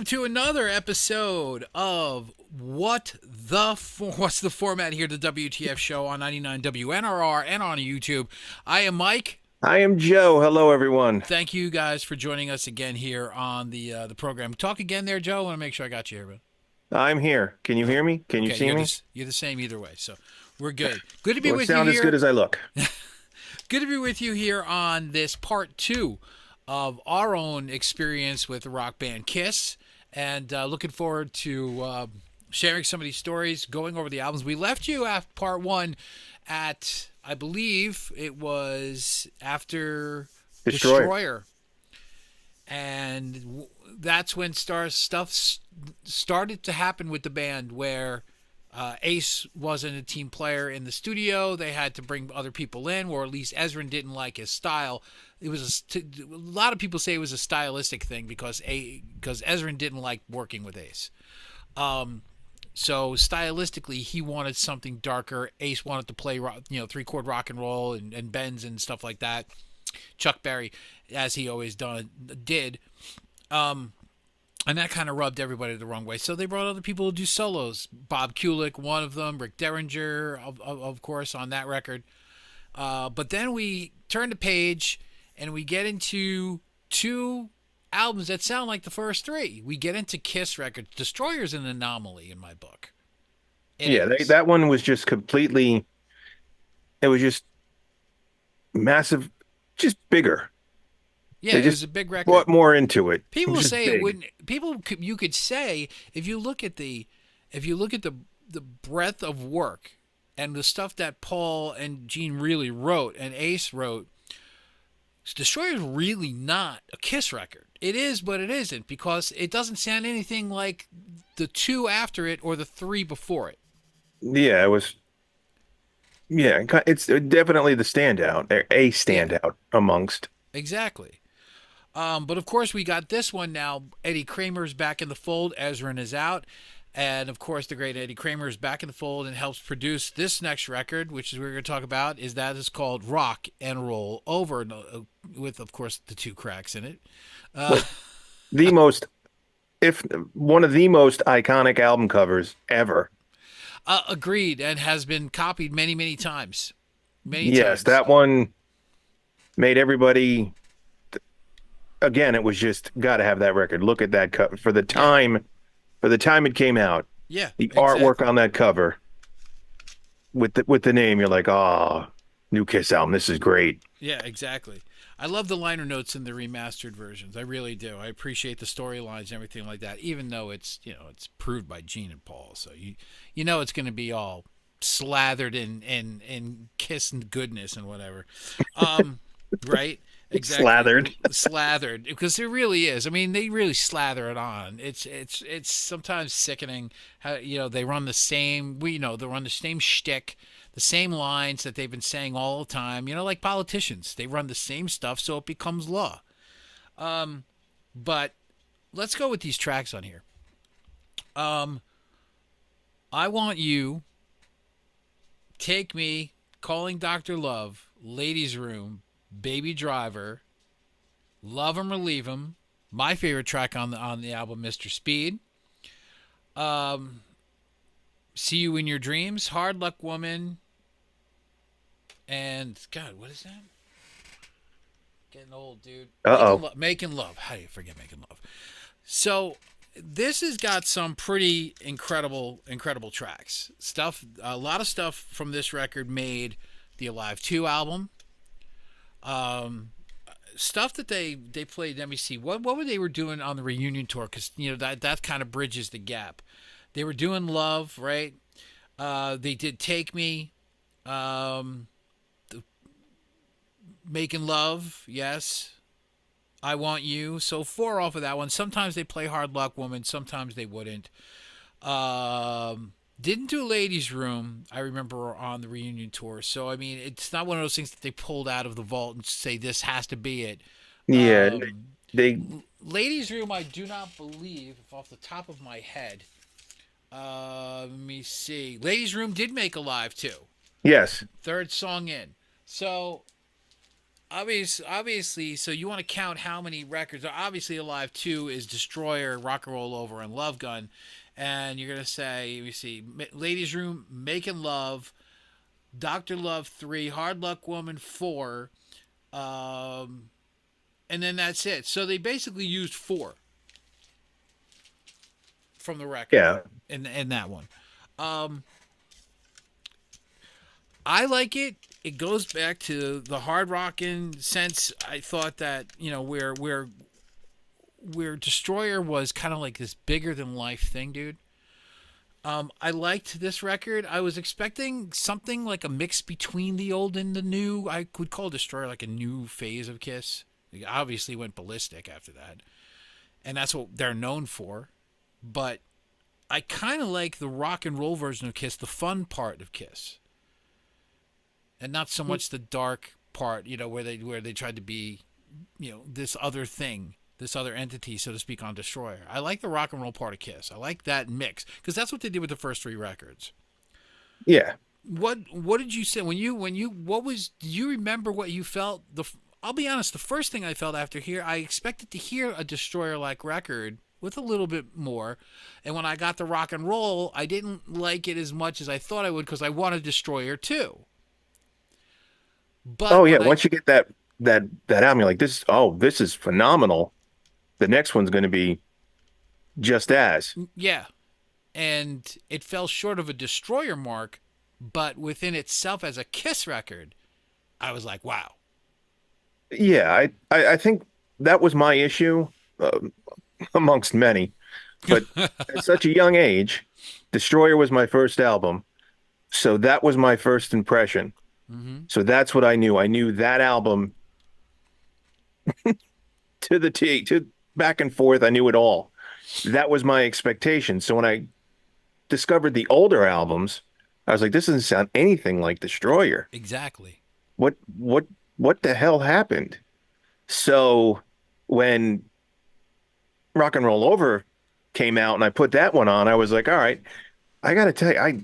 to another episode of What's the Format here, the WTF show on 99 WNRR and on YouTube. I am Mike. I am Joe. Hello, everyone. Thank you guys for joining us again here on the program. Talk again there, Joe. I want to make sure I got you here, man. I'm here. Can you hear me? Can you Okay, see me? you're the same either way, so we're good. Good to be Do I with you sound as good here. as I look? Good to be with you here on this part two of our own experience with the rock band Kiss, and looking forward to sharing some of these stories, going over the albums. We left you after part one at, I believe it was after Destroyer. Destroyer, and that's when stuff started to happen with the band where Ace wasn't a team player in the studio. They had to bring other people in, or at least Ezrin didn't like his style. It was a lot of people say it was a stylistic thing because Ezrin didn't like working with Ace. So stylistically, he wanted something darker. Ace wanted to play, 3-chord rock and roll and bends and stuff like that. Chuck Berry, as he always did. And that kind of rubbed everybody the wrong way. So they brought other people to do solos. Bob Kulick, one of them. Rick Derringer, of course, on that record. But then we turn the page and we get into two albums that sound like the first three. We get into Kiss records. Destroyer's an anomaly in my book. That one was just completely, it was just massive, just bigger. Yeah, They it was just a big record. brought more into it. It People was just say it big. wouldn't. You could say if you look at the breadth of work and the stuff that Paul and Gene really wrote and Ace wrote, Destroyer is really not a Kiss record. It is, but it isn't, because it doesn't sound anything like the two after it or the three before it. Yeah, it was. Yeah, it's definitely the standout, a Yeah, standout amongst. exactly. But of course, we got this one now. Eddie Kramer's back in the fold. Ezrin is out. And of course, the great Eddie Kramer is back in the fold and helps produce this next record, which is we're going to talk about. Is called Rock and Roll Over, with, of course, the two cracks in it. Uh, Like the most, if one of the most iconic album covers ever. Agreed, and has been copied many, many times. Many Yes, times. that one made everybody. Again, it was just got to have that record. Look at that cover Yeah, for the time it came out. yeah, The artwork exactly. on that cover with the name, you're like, oh, new Kiss album. This is great. Yeah, exactly. I love the liner notes in the remastered versions. I really do. I appreciate the storylines and everything like that, even though it's proved by Gene and Paul. So you know it's going to be all slathered in kiss and goodness and whatever. Um, right? Exactly. Slathered. Slathered, because it really is. I mean, they really slather it on. It's sometimes sickening how they run the same. They run the same shtick, the same lines that they've been saying all the time. Like politicians, they run the same stuff, so it becomes law. But let's go with these tracks on here. Um, I want you, take me, calling Dr. Love, ladies' room, baby driver, love 'em or leave 'em. My favorite track on the album, Mr. Speed. Um, See You in Your Dreams, Hard Luck Woman, and God, what is that? Getting old, dude. Uh-oh. Making Love. How do you forget Making Love? So this has got some pretty incredible tracks. A lot of stuff from this record made the Alive 2 album. Stuff that they played. Let me see. What were they were doing on the reunion tour? Because that kind of bridges the gap. They were doing Love, right? They did Take Me, um, Making Love, yes. I Want You. So 4 off of that one. Sometimes they play Hard Luck Woman. Sometimes they wouldn't. Didn't do Ladies Room, I remember, on the reunion tour. So, I mean, it's not one of those things that they pulled out of the vault and say this has to be it. Yeah, Um, they Ladies Room, I do not believe, if off the top of my head. Let me see. Ladies Room did make Alive too. yes. Third song in. So obviously, so you want to count how many records are obviously Alive 2 is Destroyer, Rock and Roll Over, and Love Gun. And you're going to say, we see Ladies Room, Making Love, Dr. Love 3, Hard Luck Woman 4, um, and then that's it. So they basically used 4 from the record Yeah. in that one. Um, I like it. It goes back to the hard rocking sense. I thought that where Destroyer was kind of like this bigger than life thing, dude. I liked this record. I was expecting something like a mix between the old and the new. I could call Destroyer like a new phase of Kiss. It obviously went ballistic after that, and that's what they're known for. But I kind of like the rock and roll version of Kiss, the fun part of Kiss, and not so much the dark part. Where they tried to be, this other thing, this other entity, so to speak, on Destroyer. I like the rock and roll part of Kiss. I like that mix because that's what they did with the first 3 records. Yeah. What did you say when you what was? Do you remember what you felt? I'll be honest. The first thing I felt after here, I expected to hear a Destroyer like record with a little bit more, and when I got the rock and roll, I didn't like it as much as I thought I would because I wanted Destroyer too. But Oh yeah. when I Once you get that album, you're like, this is phenomenal. The next one's going to be just as. yeah, and it fell short of a Destroyer mark, but within itself as a Kiss record, I was like, wow. Yeah, I think that was my issue, amongst many. But at such a young age, Destroyer was my first album, so that was my first impression. Mm-hmm. So that's what I knew. I knew that album to the T, to back and forth. I knew it all. That was my expectation. So when I discovered the older albums, I was like, this doesn't sound anything like Destroyer. Exactly. What what what the hell happened? So when Rock and Roll Over came out and I put that one on, I was like, all right, I gotta tell you, I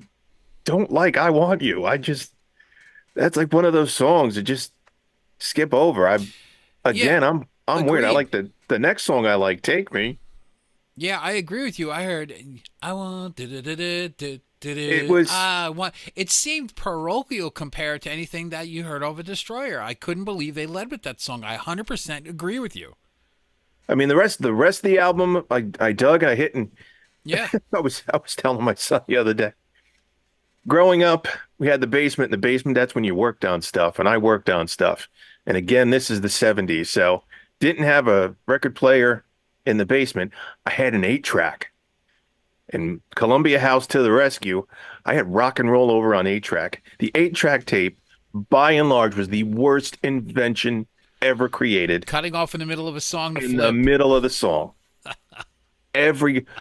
don't like I Want You. That's like one of those songs that just skip over. Yeah, Again, I'm weird. I agreed. like the next song I like, Take Me. Yeah, I agree with you. I heard I want It was, I want. It seemed parochial compared to anything that you heard over Destroyer. I couldn't believe they led with that song. I 100% agree with you. I mean, the rest of the album, I dug, I hit, and Yeah. I was telling my son the other day. Growing up, we had the basement. In the basement, that's when you worked on stuff, and I worked on stuff. And again, this is the 70s, so didn't have a record player in the basement. I had an 8-track. And Columbia House to the rescue. I had Rock and Roll Over on 8-track. The 8-track tape, by and large, was the worst invention ever created Cutting off in the middle of a song to in the flip. middle of the song.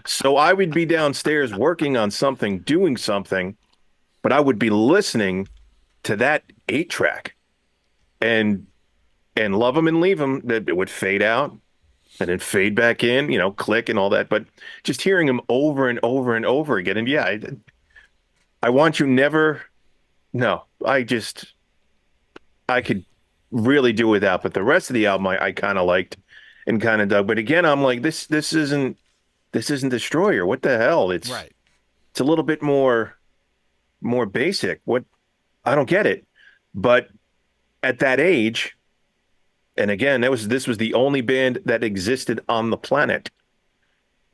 So I would be downstairs working on something, doing something, but I would be listening to that 8-track and Love 'em and Leave 'em, that it would fade out and then fade back in, click and all that. But just hearing them over and over and over again. And yeah, I Want You never, no, I could really do without. But the rest of the album, I kind of liked and kind of dug. But again, I'm like, this isn't Destroyer. What the hell? Right. It's a little bit more basic. What? I don't get it. But at that age, and again, this was the only band that existed on the planet.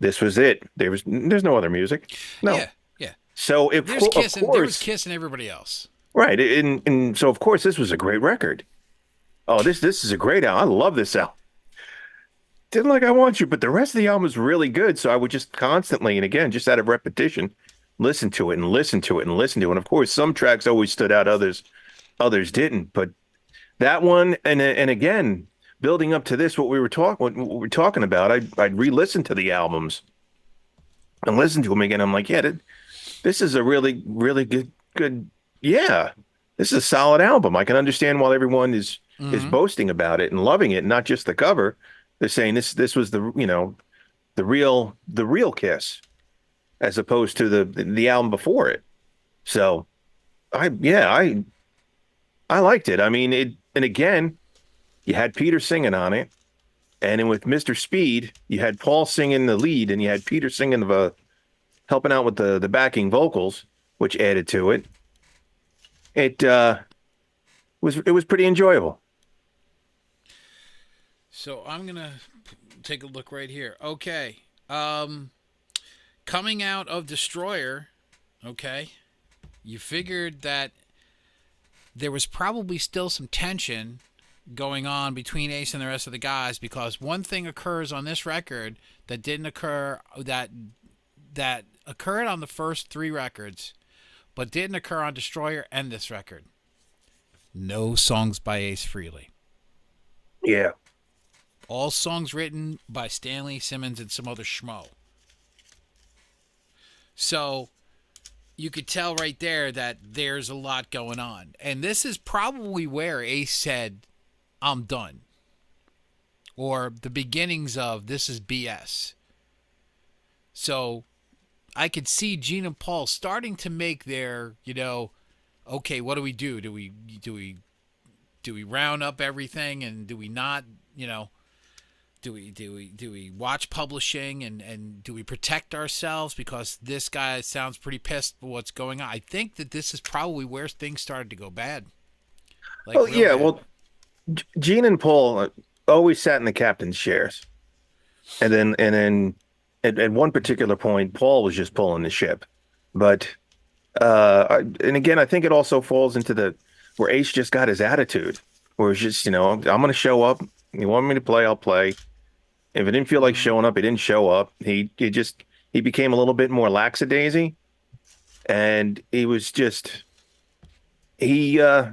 This was it. There's no other music. No. Yeah. Yeah. So There's of Kiss and there was course, Kiss and everybody else. right. And so of course this was a great record. Oh, this is a great album. I love this album. Didn't like I Want You, but the rest of the album was really good. So I would just constantly, and again, just out of repetition, listen to it and listen to it and listen to it. And of course, some tracks always stood out, others didn't. But that one, and again, building up to this, what we were talking about, I'd re-listen to the albums and listen to them again. I'm like, yeah, this is a really, really good. Yeah, this is a solid album. I can understand why everyone is Mm-hmm. boasting about it and loving it, not just the cover. They're saying this was the real Kiss, as opposed to the album before it. So I liked it. I mean it, and again, You had Peter singing on it, and then with Mr. Speed, you had Paul singing the lead, and you had Peter singing the helping out with the backing vocals, which added to it. It was pretty enjoyable. So I'm gonna take a look right here. Okay. Um, Coming out of Destroyer, okay, you figured that there was probably still some tension going on between Ace and the rest of the guys because one thing occurs on this record that didn't occur that occurred on the first three records, but didn't occur on Destroyer and this record. No songs by Ace Frehley. Yeah. All songs written by Stanley Simmons and some other schmo. So you could tell right there that there's a lot going on. And this is probably where Ace said, I'm done. Or the beginnings of this is BS. So I could see Gene and Paul starting to make their, okay, what do we do? Do we round up everything and do we not, do we watch publishing and do we protect ourselves because this guy sounds pretty pissed for what's going on? I think that this is probably where things started to go bad. Like Well, real yeah. bad. Well, Gene and Paul always sat in the captain's chairs, and then at one particular point, Paul was just pulling the ship. But and again, I think it also falls into the where Ace just got his attitude, where it's just I'm going to show up. You want me to play, I'll play. If it didn't feel like Mm-hmm. showing up, he didn't show up. He became a little bit more lackadaisy, and he was just he uh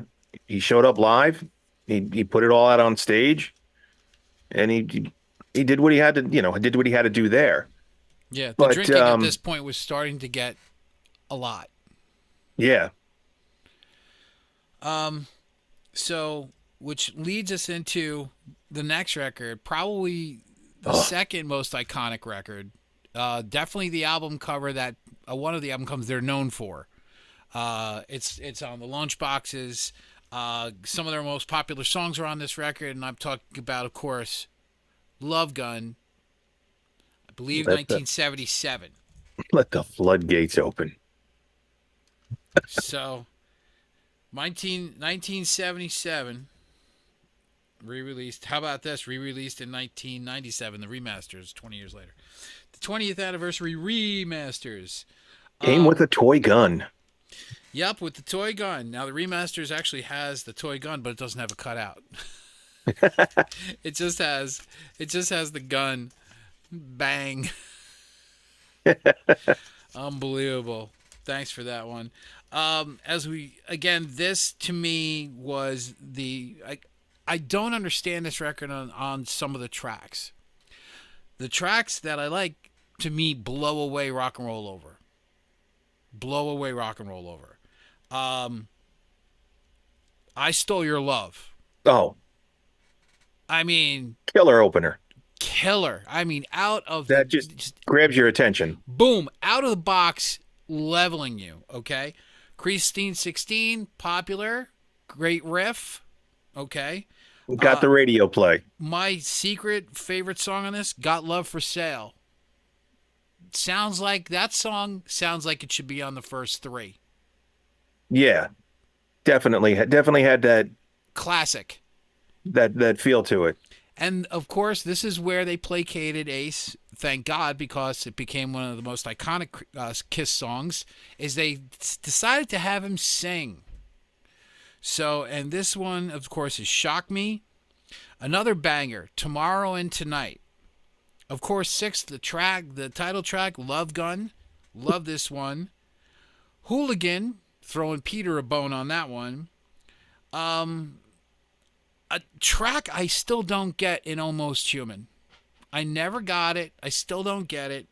he showed up live. He put it all out on stage, and he did what he had to did what he had to do there. Yeah, the But drinking at this point was starting to get a lot. yeah. So, which leads us into the next record, probably the Oh, second most iconic record. Definitely the album cover that one of the album covers they're known for. It's on the lunch boxes. Some of their most popular songs are on this record, and I'm talking about, of course, Love Gun. I believe let the 1977. let the floodgates open. So, 1977 re-released. How about this? Re-released in 1997. The remasters, 20 years later. The 20th anniversary remasters. Came with Um, a toy gun. Yep, with the toy gun. Now the remasters actually has the toy gun, but it doesn't have a cutout. It just has the gun. Bang. Unbelievable. Thanks for that one. As we again, this to me was I don't understand this record on some of the tracks. The tracks that I like to me blow away rock and roll over. Blow away rock and roll over. Um, I Stole Your Love. Oh, I mean, killer opener. killer. I mean, out of the That just grabs your attention. boom, out of the box, leveling you. Okay, Christine 16, popular, great riff. Okay, Got the radio play. my secret favorite song on this, Got Love for Sale. Sounds like that song sounds like it should be on the first three. Yeah, definitely had Classic. that feel to it. And of course, this is where they placated Ace. Thank God, because it became one of the most iconic Kiss songs. Is they decided to have him sing. So, and this one, of course, is "Shock Me." Another banger, "Tomorrow and Tonight." Of course, sixth, the title track, "Love Gun." Love this one. "Hooligan," throwing Peter a bone on that one. A track I still don't get in "Almost Human." I never got it. I still don't get it.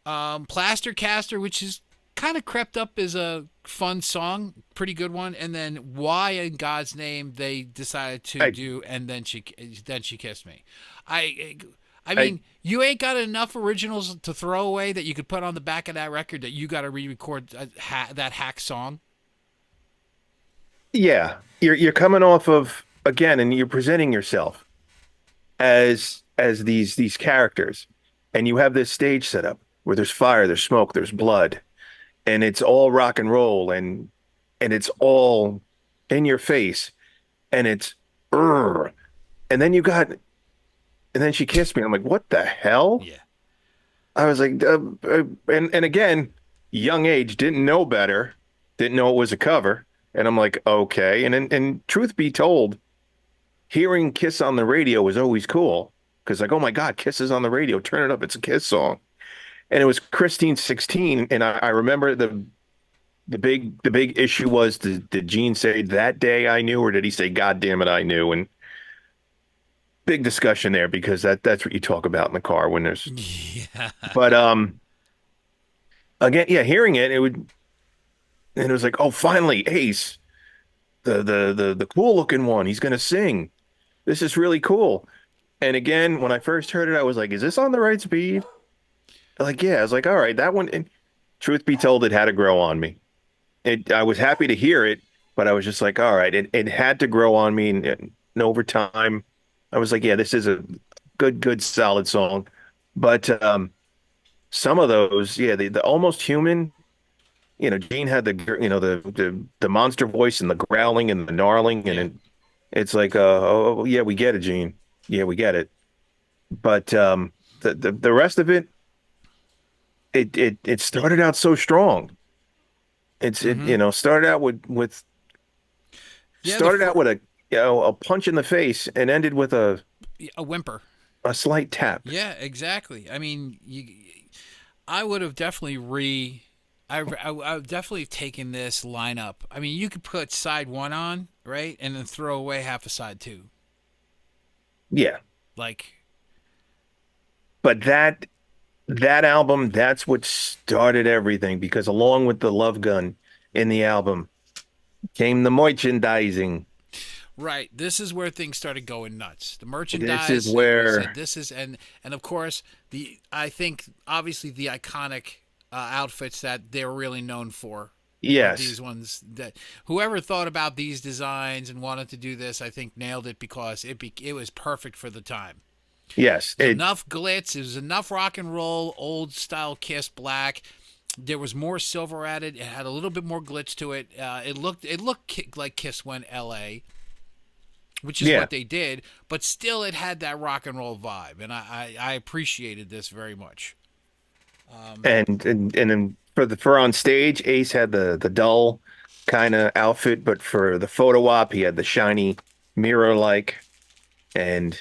Plaster Caster, which is kind of crept up as a fun song, pretty good one. And then "Why in God's Name" they decided to I do, and then she kissed me. I I mean, you ain't got enough originals to throw away that you could put on the back of that record that you got to re-record that hack song. Yeah, you're coming off of again, and you're presenting yourself as these characters, and you have this stage set up where there's fire, there's smoke, there's blood, and it's all rock and roll, and it's all in your face, and it's "Urgh." And then and then she kissed me. I'm like, what the hell? Yeah. I was like, and again, young age, didn't know better, didn't know it was a cover, and I'm like, okay. And truth be told, hearing Kiss on the radio was always cool because like, oh my God, Kiss is on the radio, turn it up, it's a Kiss song. And it was Christine 16, and I remember the big issue was did Gene say that day I knew, or did he say God damn it I knew? And big discussion there because that's what you talk about in the car when there's Yeah. but again, yeah, hearing it, and it was like, oh, finally, Ace, the cool looking one, he's gonna sing. This is really cool. And again, when I first heard it, I was like, is this on the right speed? Like, yeah, I was like, all right, that one. And truth be told, it had to grow on me. I was happy to hear it, but I was just like, all right, it had to grow on me, and over time, I was like, yeah, this is a good, solid song. But some of those, yeah, the almost human. Gene had the monster voice and the growling and the gnarling, and Yeah. it's like, oh yeah, we get it, Gene. Yeah, we get it. But the rest of it, it started out so strong. It Mm-hmm. started out with Yeah. The a punch in the face and ended with a whimper. a slight tap. Yeah, exactly. I mean, I would have definitely I would definitely have taken this lineup. I mean, you could put side one on, right, and then throw away half of side two. Yeah, Like, but that album, that's what started everything because along with the Love Gun in the album came the merchandising. right, this is where things started going nuts. The This is merchandise, we said where, this is, and of course I think obviously the iconic outfits that they're really known for. yes, These ones that whoever thought about these designs and wanted to do this, I think nailed it because it was perfect for the time. yes, There's enough glitz. There's enough rock and roll, old style Kiss black. There was more silver added. It had a little bit more glitch to it. It looked like Kiss went L.A., which is yeah. what they did, but still it had that rock and roll vibe, and I appreciated this very much. And then for on stage, Ace had the dull kind of outfit, but for the photo op, he had the shiny mirror like. And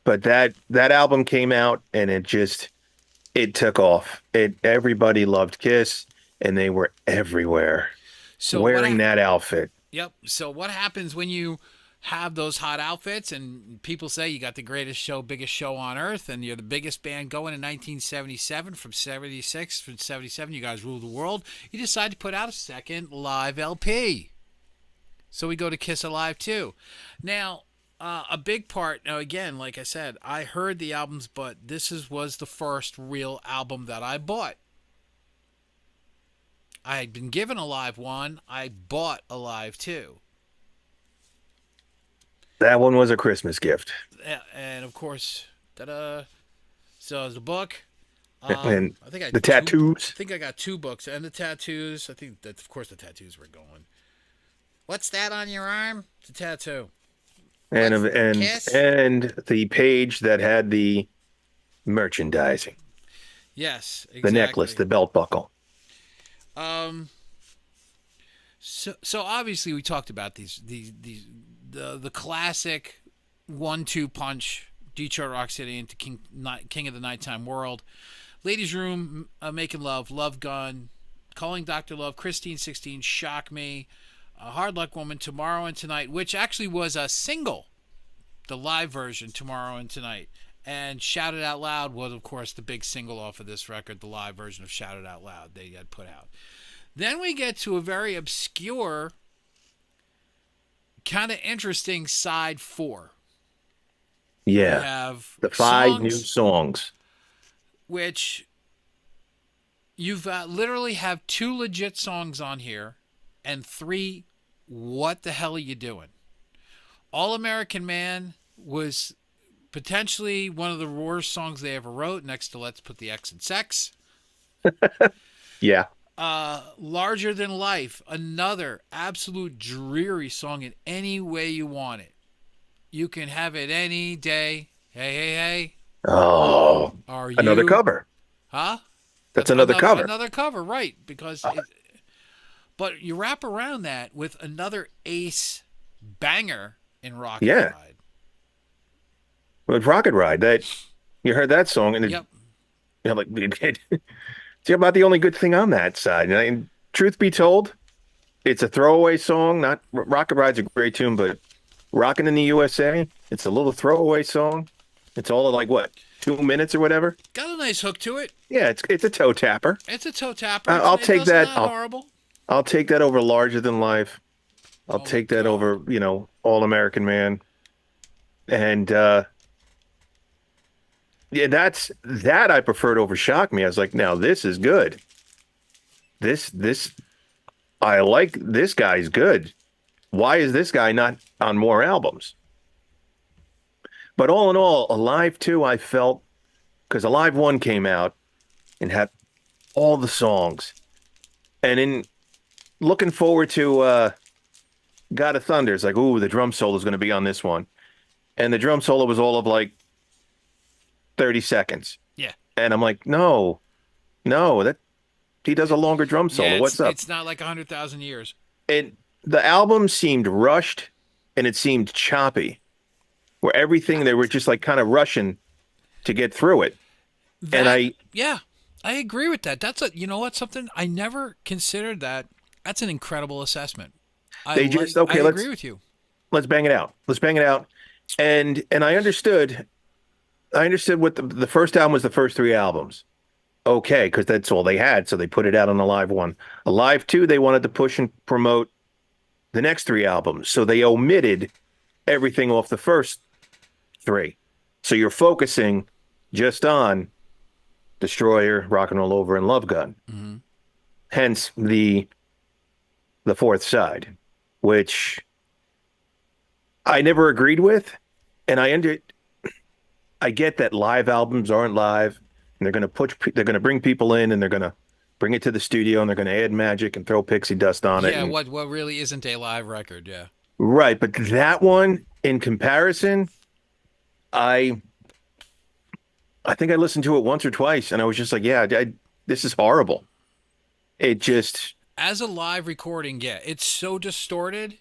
but that album came out and it took off. Everybody loved Kiss, and they were everywhere So what? wearing that outfit. Yep. So what happens when you have those hot outfits and people say you got the greatest show, biggest show on earth, and you're the biggest band going in 1977 from 76 from 77. You guys rule the world. You decide to put out a second live LP. So we go to Kiss Alive 2. Now, a big part. Now, again, like I said, I heard the albums, but was the first real album that I bought. I had been given a live one. I bought a live 2. That one was a Christmas gift. And of course, ta-da. So the book. And I think I the two. I tattoos think I got 2 books and the tattoos. I think that of course the tattoos were going. What's that on your arm? It's a tattoo. and What's and Kiss? and the page that had the merchandising, Yes, the necklace, exactly. the belt buckle. Um. So obviously we talked about these the classic 1-2 punch Detroit Rock City into King of the Nighttime World, Ladies Room, Making Love, Love Gun, Calling Dr. Love, Christine 16, Shock Me, Hard Luck Woman, Tomorrow and Tonight, which actually was a single, the live version, Tomorrow and Tonight. And Shout It Out Loud was, of course, the big single off of this record, the live version of Shout It Out Loud they had put out. Then we get to a very obscure, kind of interesting side 4. We Yeah, have the five new songs songs. which you've literally have 2 legit songs on here and 3 what the hell are you doing? All American Man was potentially one of the worst songs they ever wrote, next to Let's Put the X in Sex. Yeah. Larger Than Life, another absolute dreary song in any way you want it. You can have it any day. Hey, hey, hey. Oh, Are another you? cover. Huh? That's That's another another cover. another cover, right? Because Uh, it, but you wrap around that with another Ace banger in Rocket yeah. Ride. With Rocket Ride, that you heard that song and Yep. you're like, it's about the only good thing on that side. And truth be told, it's a throwaway song. Not Rocket Ride's a great tune, but Rockin' in the USA, it's a little throwaway song. It's all like what, 2 minutes or whatever. Got a nice hook to it. Yeah, it's a toe tapper. It's a toe tapper. I'll It take does that. not horrible. I'll take that over Larger Than Life. I'll Oh my take that god. over, All American Man. And yeah, that I preferred over Shock Me. I was like, now this is good. This I like this guy's good. Why is this guy not on more albums? But all in all, Alive 2, I felt because Alive 1 came out and had all the songs. And in looking forward to God of Thunder, it's like, ooh, the drum solo is going to be on this one. And the drum solo was all of like 30 seconds. Yeah. And I'm like, no, no, that he does a longer drum Yeah, solo. it's What's up? it's not like 100,000 years. And the album seemed rushed and it seemed choppy, where everything they were just like kind of rushing to get through it. And That, I yeah, I agree with that. That's you know what, something I never considered that. That's an incredible assessment. they just I okay, agree with you. let's bang it out. Let's bang it out. And I understood what the first album was the first three albums. Okay, because that's all they had, so they put it out on Alive 1. Alive 2, they wanted to push and promote the next three albums, so they omitted everything off the first three. So you're focusing just on Destroyer, Rock and Roll Over, and Love Gun. Mm-hmm. Hence the fourth side, which I never agreed with, and I get that live albums aren't live, and they're going to bring people in, and they're going to bring it to the studio, and they're going to add magic and throw pixie dust on it, Yeah, and what really isn't a live record? Yeah. right. But that one, in comparison, I I think I listened to it once or twice, and I was just like, yeah, this is horrible. It just As a live recording, yeah, it's so distorted.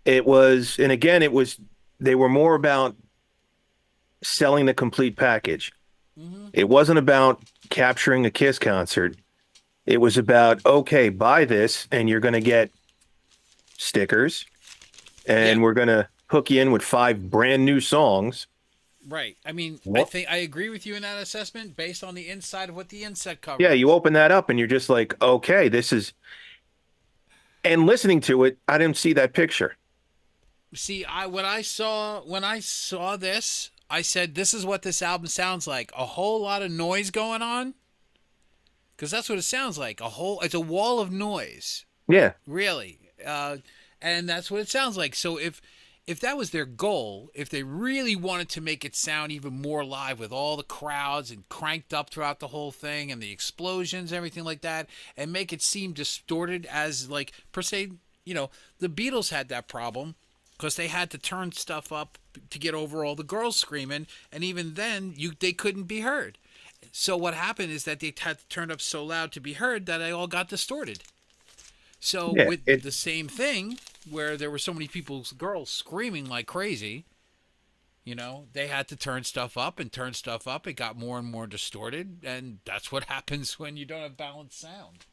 it was, and again, they were more about selling the complete package. Mm-hmm. It wasn't about capturing a Kiss concert. It was about, okay, buy this and you're going to get stickers Yeah, and we're going to hook you in with five brand new songs. right. I mean, I What? think I agree with you in that assessment based on the inside of what the inset Yeah, cover you is. open that up and you're just like, okay, this is, and listening to it, I didn't see that picture. See, I when I saw this, I said this is what this album sounds like. A whole lot of noise going on, because that's what it sounds like. It's a wall of noise, Yeah. really. And that's what it sounds like. So if that was their goal, if they really wanted to make it sound even more live with all the crowds and cranked up throughout the whole thing and the explosions, everything like that, and make it seem distorted as like per se, the Beatles had that problem because they had to turn stuff up to get over all the girls screaming, and even then they couldn't be heard. So what happened is that they had to turn up so loud to be heard that they all got distorted. So Yeah. with the same thing, where there were so many girls screaming like crazy, they had to turn stuff up and turn stuff up. It got more and more distorted, and that's what happens when you don't have balanced sound.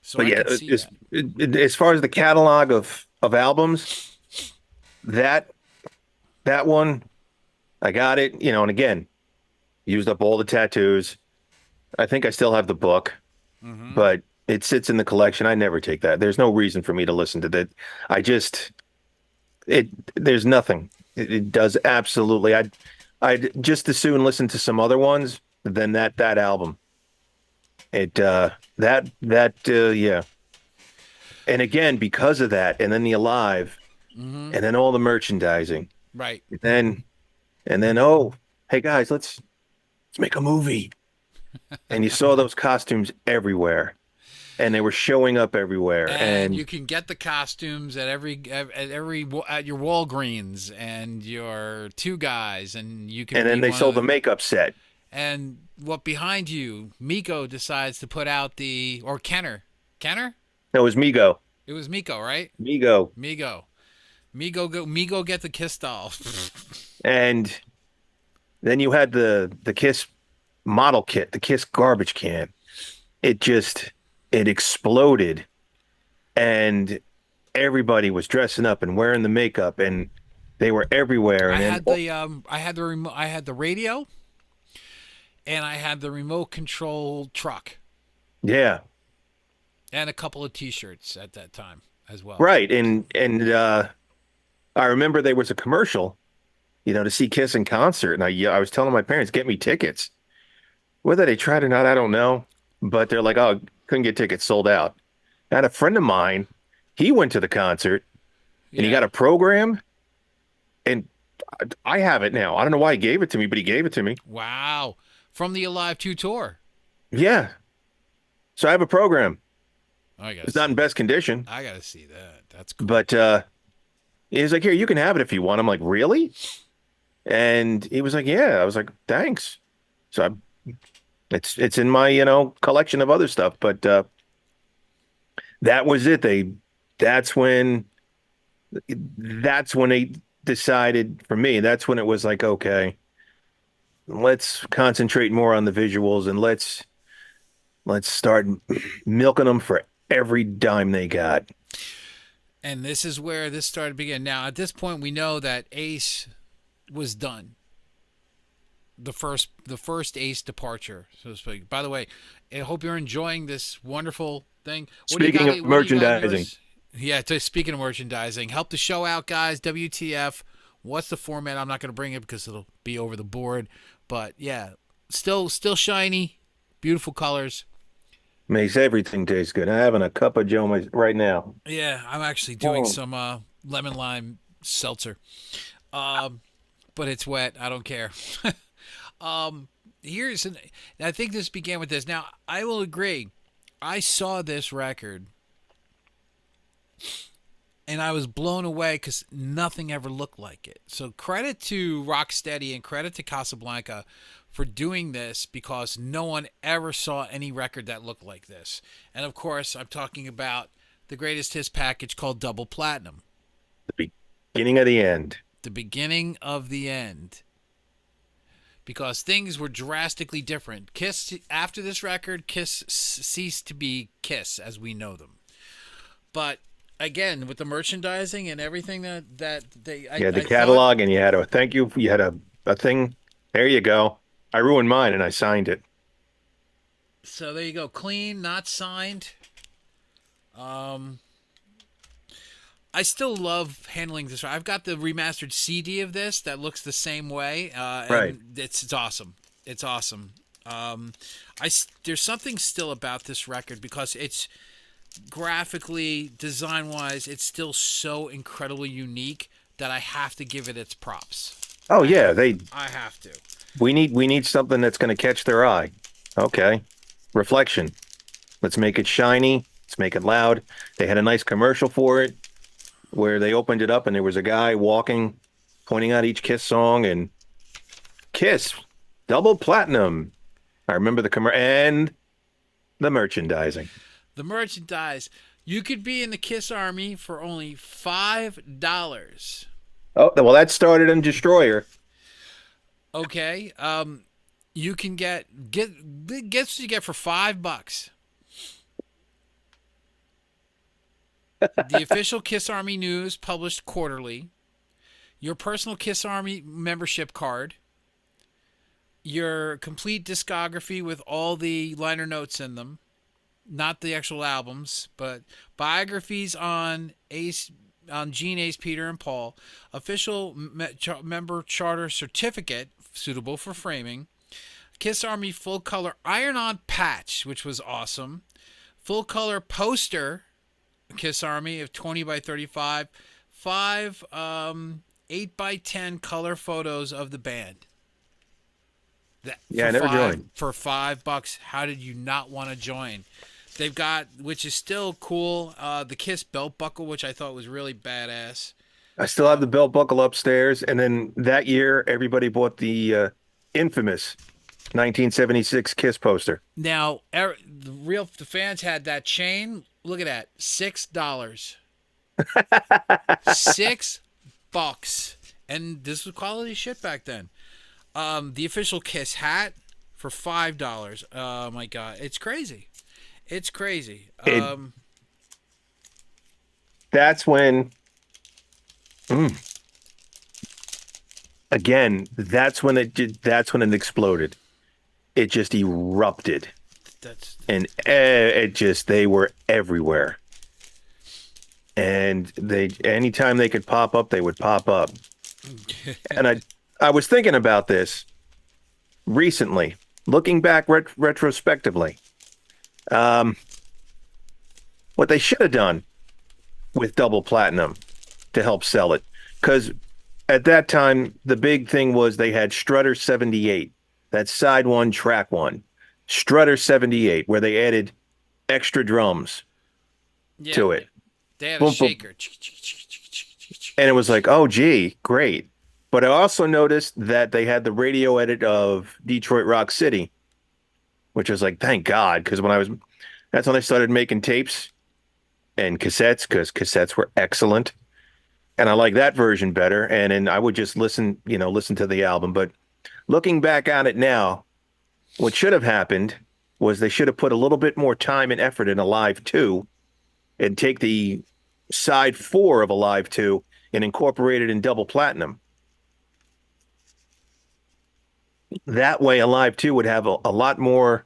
So But I yeah, could see that. as far as the catalog of albums, that that one, I got it, and again, used up all the tattoos. I think I still have the book, Mm-hmm. but it sits in the collection. I never take that. There's no reason for me to listen to that. I just it there's nothing. It does absolutely. I'd just as soon listen to some other ones than that album. It that yeah. And again, because of that, and then the Alive. Mm-hmm. and then all the merchandising, Right. and then oh, hey guys, let's make a movie. And you saw those costumes everywhere, and they were showing up everywhere, And and you can get the costumes at your Walgreens and your Two Guys, and you can and be then they one of sold the the. makeup set. And what behind you, Miko decides to put out or Kenner. That was Migo. It was Miko, right? Migo. Migo. Migo get the Kiss doll. And then you had the Kiss model kit, the Kiss garbage can. It just it exploded, and everybody was dressing up and wearing the makeup, and they were everywhere. And then oh, I had the radio, and I had the remote control truck, yeah, and a couple of T-shirts at that time as well. right. And I remember there was a commercial, to see Kiss in concert, and I was telling my parents, get me tickets. Whether they tried or not, I don't know. But they're like, oh, couldn't get tickets, sold out. I had a friend of mine, he went to the concert and he got Yeah. a program, and I have it now. I don't know why he gave it to me, but he gave it to me. Wow. From the Alive 2 tour. Yeah. So I have a program. I gotta It's not in see. best condition, I gotta see that. That's cool. but he's like, here, you can have it if you want. I'm like, really? And he was like, yeah. I was like, thanks. So it's in my, collection of other stuff, but that was it. That's when that's when they decided for me. That's when it was like, okay, let's concentrate more on the visuals, and let's start milking them for every dime they got. And this is where this started to begin. Now, at this point, we know that Ace was done. The first Ace departure, so to speak. By the way, I hope you're enjoying this wonderful thing. What do you Speaking got? of What do you got in merchandising, yours? Yeah. Speaking of merchandising, help the show out, guys. WTF? What's the format? I'm not going to bring it because it'll be over the board. But yeah, still shiny, beautiful colors. makes everything taste good. I'm having a cup of Joe right now. Yeah, I'm actually doing Oh. some lemon lime seltzer. Um, but it's wet. I don't care. Um, here's an. I think this began with this. Now I will agree. I saw this record and I was blown away because nothing ever looked like it. So credit to Rocksteady and credit to Casablanca for doing this because no one ever saw any record that looked like this. And of course, I'm talking about the greatest hits package called Double Platinum, The beginning of the end. the beginning of the end. Because things were drastically different. Kiss after this record, Kiss ceased to be Kiss as we know them. But again, with the merchandising and everything You had the I thought. catalog, and you had a thank you. You had a thing. There you go. I ruined mine and I signed it. So there you go, clean, not signed. I still love handling this. I've got the remastered CD of this that looks the same way, Right. and it's awesome. It's awesome. There's something still about this record because it's graphically, design wise, it's still so incredibly unique that I have to give it its props. Oh yeah, I have to. we need something that's going to catch their eye. Okay. Reflection. Let's make it shiny. Let's make it loud. They had a nice commercial for it where they opened it up and there was a guy walking, pointing out each Kiss song, and Kiss double platinum. I remember the commercial and the merchandising. The merchandise. You could be in the Kiss Army for only $5. Oh, well, that started in Destroyer. Okay. You can guess what you get for $5. The official Kiss Army news published quarterly. Your personal Kiss Army membership card. Your complete discography with all the liner notes in them. Not the actual albums, but biographies on Gene, Ace, Peter, and Paul. Official member charter certificate suitable for framing. Kiss Army full color iron-on patch, which was awesome. Full color poster, Kiss Army of 20 by 35. 5 8x10 color photos of the band. That Yeah, I never joined. for $5. How did you not want to join? They've got, which is still cool, the Kiss belt buckle, which I thought was really badass. I still have the belt buckle upstairs. And then that year, everybody bought the infamous 1976 Kiss poster. Now, the fans had that chain. Look at that, $6, $6, and this was quality shit back then. The official Kiss hat for $5. Oh my god, it's crazy. It's crazy. It That's when, again, that's when it exploded. It just erupted. That's And they were everywhere. And anytime they could pop up, they would pop up. And I was thinking about this recently, looking back retrospectively. Um, what they should have done with double platinum to help sell it, because at that time the big thing was they had Strutter 78, that side one, track one, Strutter 78, where they added extra drums yeah. to it. They had a Boom, boom. shaker. And it was like, oh, gee, great. But I also noticed that they had the radio edit of Detroit Rock City, which was like, thank God, because that's when I started making tapes and cassettes, because cassettes were excellent. And I like that version better. And then I would just listen to the album. But looking back on it now, what should have happened was they should have put a little bit more time and effort in Alive 2 and take the side 4 of Alive 2 and incorporate it in double platinum. That way, Alive 2 would have a lot more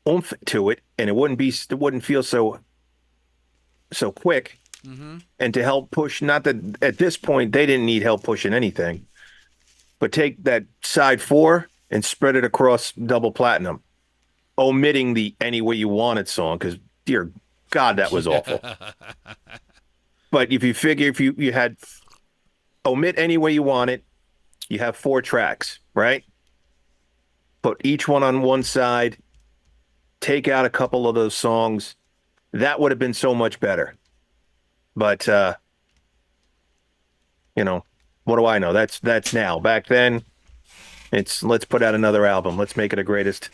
oomph to it, and it wouldn't feel so quick. Mm-hmm. And to help push, not that at this point they didn't need help pushing anything, but take that side 4 and spread it across double platinum, omitting the Any Way You Want It song, because dear God, that was awful. But if you figure, if you had omit Any Way You Want It, you have 4 tracks, right? Put each one on one side, take out a couple of those songs. That would have been so much better. But what do I know? That's now. Back then, it's let's put out another album. Let's make it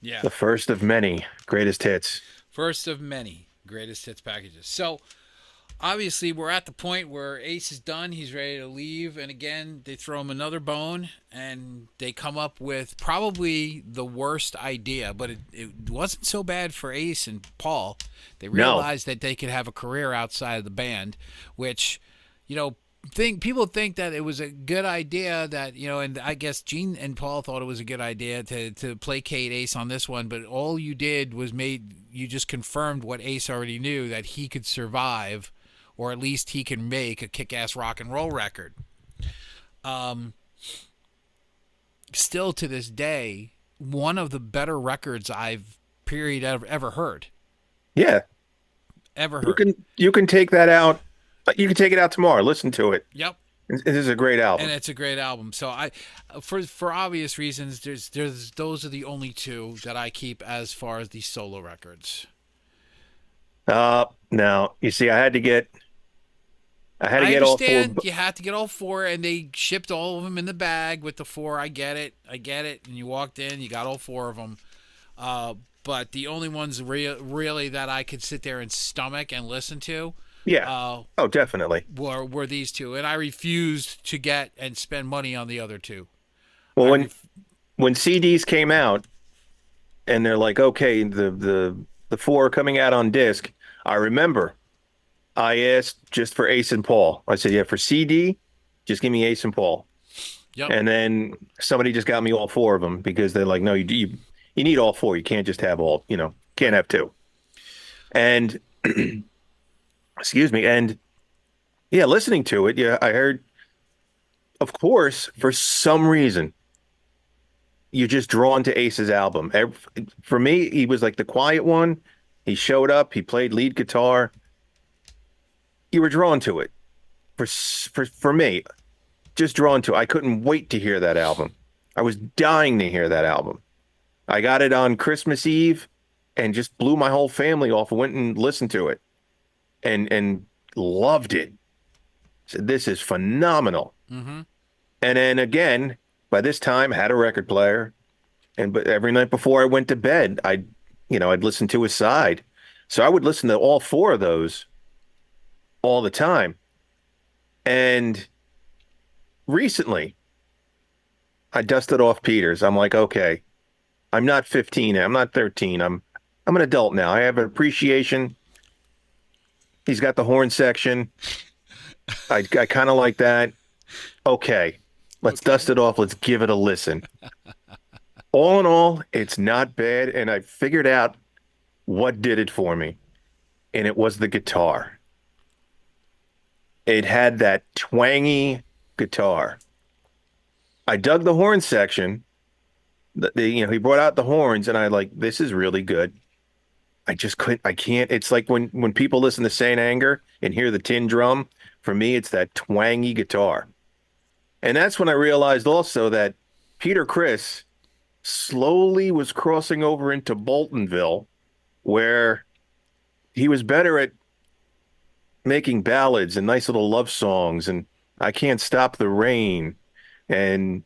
Yeah. the first of many greatest hits. First of many greatest hits packages. So obviously we're at the point where Ace is done. He's ready to leave. And again, they throw him another bone and they come up with probably the worst idea, but it wasn't so bad for Ace and Paul. They realized that they could have a career outside of the band, which, people think that it was a good idea that, and I guess Gene and Paul thought it was a good idea to placate Ace on this one, but all you did was you just confirmed what Ace already knew, that he could survive, or at least he can make a kick-ass rock and roll record. Still to this day, one of the better records I've ever heard. Yeah. Ever heard. You can take that out. You can take it out tomorrow. Listen to it. Yep. It is a great album. And it's a great album. So for obvious reasons, those are the only 2 that I keep as far as the solo records. Now you see, I had to get all 4. Understand you had to get all 4, and they shipped all of them in the bag with the 4. I get it. And you walked in, you got all 4 of them. But the only ones really that I could sit there and stomach and listen to, yeah, oh, definitely, were these 2, and I refused to get and spend money on the other 2. Well, when CDs came out, and they're like, okay, the 4 are coming out on disc. I remember I asked just for Ace and Paul. I said, yeah, for CD, just give me Ace and Paul. Yep. And then somebody just got me all 4 of them, because they're like, no, you need all 4. You can't just have can't have 2. And excuse me. And yeah, listening to it, yeah, I heard, of course, for some reason, you're just drawn to Ace's album. For me, he was like the quiet one. He showed up, he played lead guitar. You were drawn to it. for me, just drawn to. I couldn't wait to hear that album. I was dying to hear that album. I got it on Christmas Eve and just blew my whole family off. Went and listened to it and loved it. Said this is phenomenal. Mm-hmm. And then again, by this time, had a record player, and but every night before I went to bed, I'd listen to his side. So I would listen to all four of those all the time. And recently, I dusted off Peters. I'm like, okay, I'm not 15. I'm not 13. I'm an adult now. I have an appreciation. He's got the horn section. I kind of like that. Okay, let's dust Okay. it off. Let's give it a listen. All in all, it's not bad, and I figured out what did it for me, and it was the guitar. It had that twangy guitar. I dug the horn section. He brought out the horns, and I like, this is really good. I just couldn't, I can't. It's like when people listen to Saint Anger and hear the tin drum. For me, it's that twangy guitar. And that's when I realized also that Peter Criss slowly was crossing over into Boltonville, where he was better at making ballads and nice little love songs and I Can't Stop the Rain and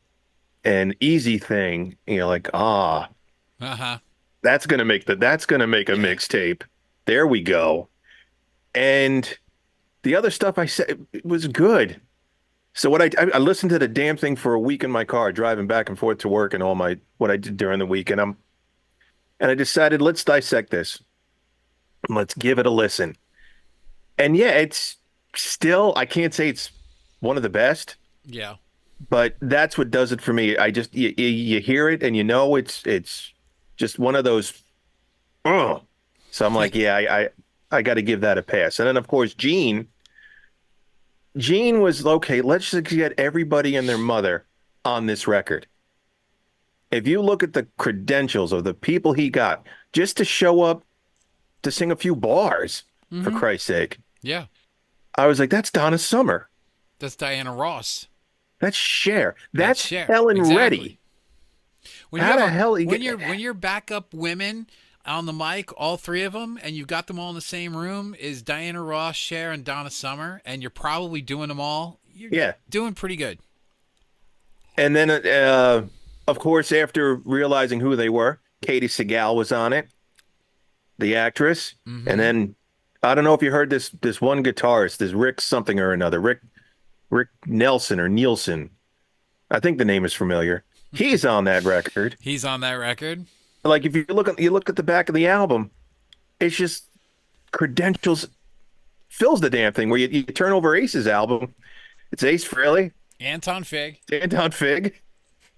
Easy Thing, like Uh-huh. that's gonna make a Yeah. mixtape. There we go. And the other stuff I said it was good. So I listened to the damn thing for a week in my car driving back and forth to work and all my what I did during the week and I decided let's dissect this. Let's give it a listen. And yeah, it's still, I can't say it's one of the best, Yeah. but that's what does it for me. I just, you hear it and it's just one of those, oh. So I'm like, yeah, I got to give that a pass. And then, of course, Gene was, okay, let's just get everybody and their mother on this record. If you look at the credentials of the people he got just to show up to sing a few bars, for Mm-hmm. Christ's sake, Yeah. I was like, that's Donna Summer. That's Diana Ross. That's Cher. That's That's Cher. Helen Exactly. Reddy. How the hell you get? When you're backup women on the mic, all three of them, and you've got them all in the same room, is Diana Ross, Cher, and Donna Summer, and you're probably doing them all. You're Yeah. doing pretty good. And then, of course, after realizing who they were, Katie Segal was on it, the actress. And Mm-hmm. then I don't know if you heard this one guitarist, this Rick something or another, Rick Nelson or Nielsen. I think the name is familiar. He's on that record. He's on that record. Like if you look at the back of the album, it's just credentials fills the damn thing. Where you turn over Ace's album, it's Ace Frehley, Anton Fig. Anton Fig,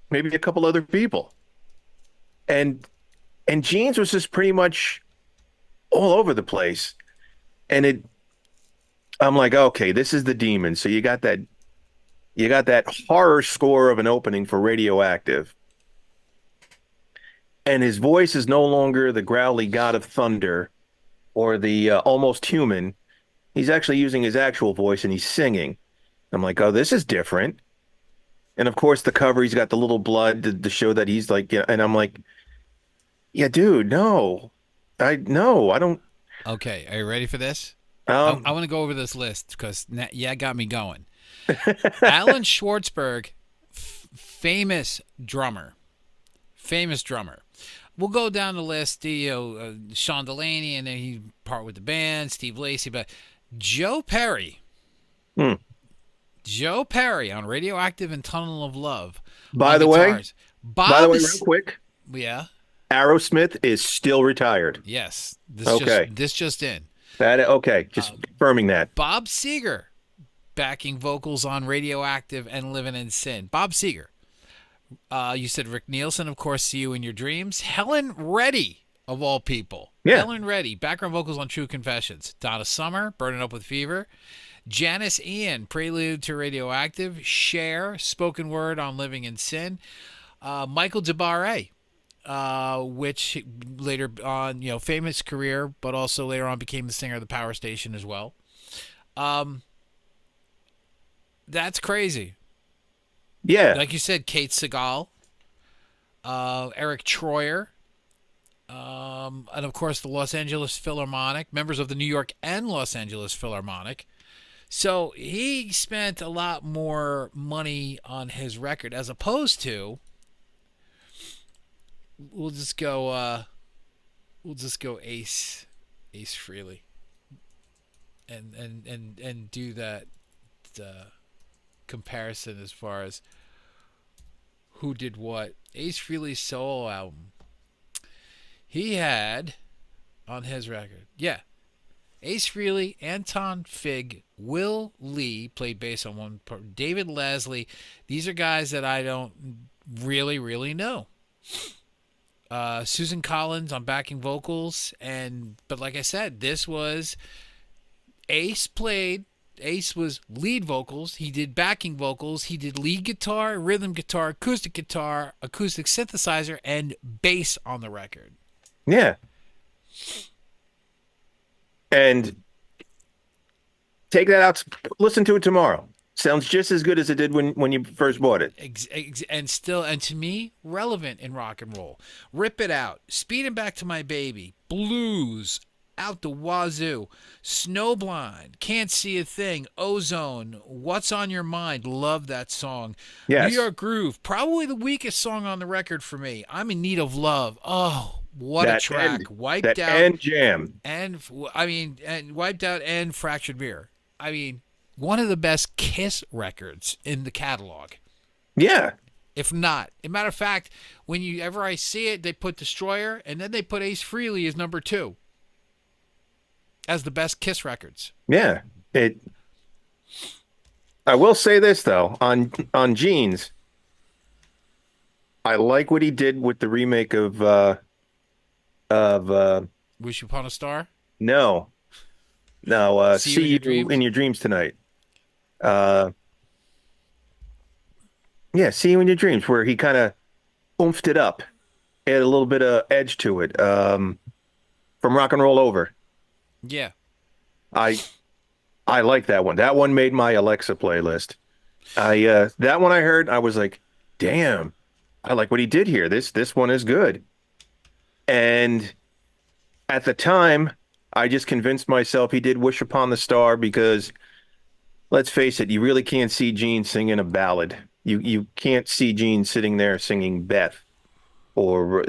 maybe a couple other people. And Jeans was just pretty much all over the place. And I'm like, okay, this is the demon. So you got that horror score of an opening for Radioactive. And his voice is no longer the growly god of thunder or the almost human. He's actually using his actual voice and he's singing. I'm like, oh, this is different. And of course, the cover, he's got the little blood to show that he's like, yeah. And I'm like, yeah, dude, no, no, I don't. Okay, are you ready for this? I Um, want to go over this list because yeah, it got me going. Alan Schwartzberg, famous drummer, famous drummer. We'll go down the list. Sean Delaney, and then he part with the band. Steve Lacy, but Joe Perry, hmm. Joe Perry on Radioactive and Tunnel of Love By on the way, guitars. real quick, Yeah, Aerosmith is still retired. yes. Okay, This just in. okay, just confirming that. Bob Seger backing vocals on Radioactive and Living in Sin. Bob Seger. You said Rick Nielsen, of course, See You in Your Dreams. Helen Reddy, of all people. Yeah, Helen Reddy, background vocals on True Confessions. Donna Summer, Burning Up with Fever. Janice Ian, Prelude to Radioactive. Cher, spoken word on Living in Sin. Michael DeBarre, which later on, famous career, but also later on became the singer of the Power Station as well. That's crazy. Yeah. Like you said, Kate Segal, Eric Troyer, and of course the Los Angeles Philharmonic, members of the New York and Los Angeles Philharmonic. So he spent a lot more money on his record as opposed to we'll just go Ace Frehley and do that comparison as far as who did what. Ace Frehley's solo album. He had on his record. Yeah. Ace Frehley, Anton Fig, Will Lee played bass on one part. David Lasley. These are guys that I don't really know. Susan Collins on backing vocals, but like I said, this was Ace was lead vocals. He did backing vocals. He did lead guitar, rhythm guitar, acoustic synthesizer, and bass on the record. Yeah. And take that out, listen to it tomorrow. Sounds just as good as it did when you first bought it. And to me, relevant in rock and roll. Rip It Out, Speeding Back to My Baby, Blues, Out the Wazoo, Snowblind, Can't See a Thing, Ozone, What's on Your Mind, love that song. Yes. New York Groove, probably the weakest song on the record for me. I'm in Need of Love. Oh, what a track. Wiped Out. And Jam. And Wiped Out and Fractured Mirror. I mean, one of the best Kiss records in the catalog. Yeah. If not. As a matter of fact, whenever I see it, they put Destroyer, and then they put Ace Frehley as number 2 as the best Kiss records. Yeah. I will say this though, on Jeans, I like what he did with the remake of Wish Upon a Star? no. See You in Your Dreams Tonight. Yeah, See You in Your Dreams, where he kind of oomphed it up, add a little bit of edge to it. From Rock and Roll Over. Yeah. I like that one. That one made my Alexa playlist. That one I heard, I was like, damn, I like what he did here. This one is good. And at the time, I just convinced myself he did Wish Upon the Star because let's face it, you really can't see Gene singing a ballad. You can't see Gene sitting there singing Beth or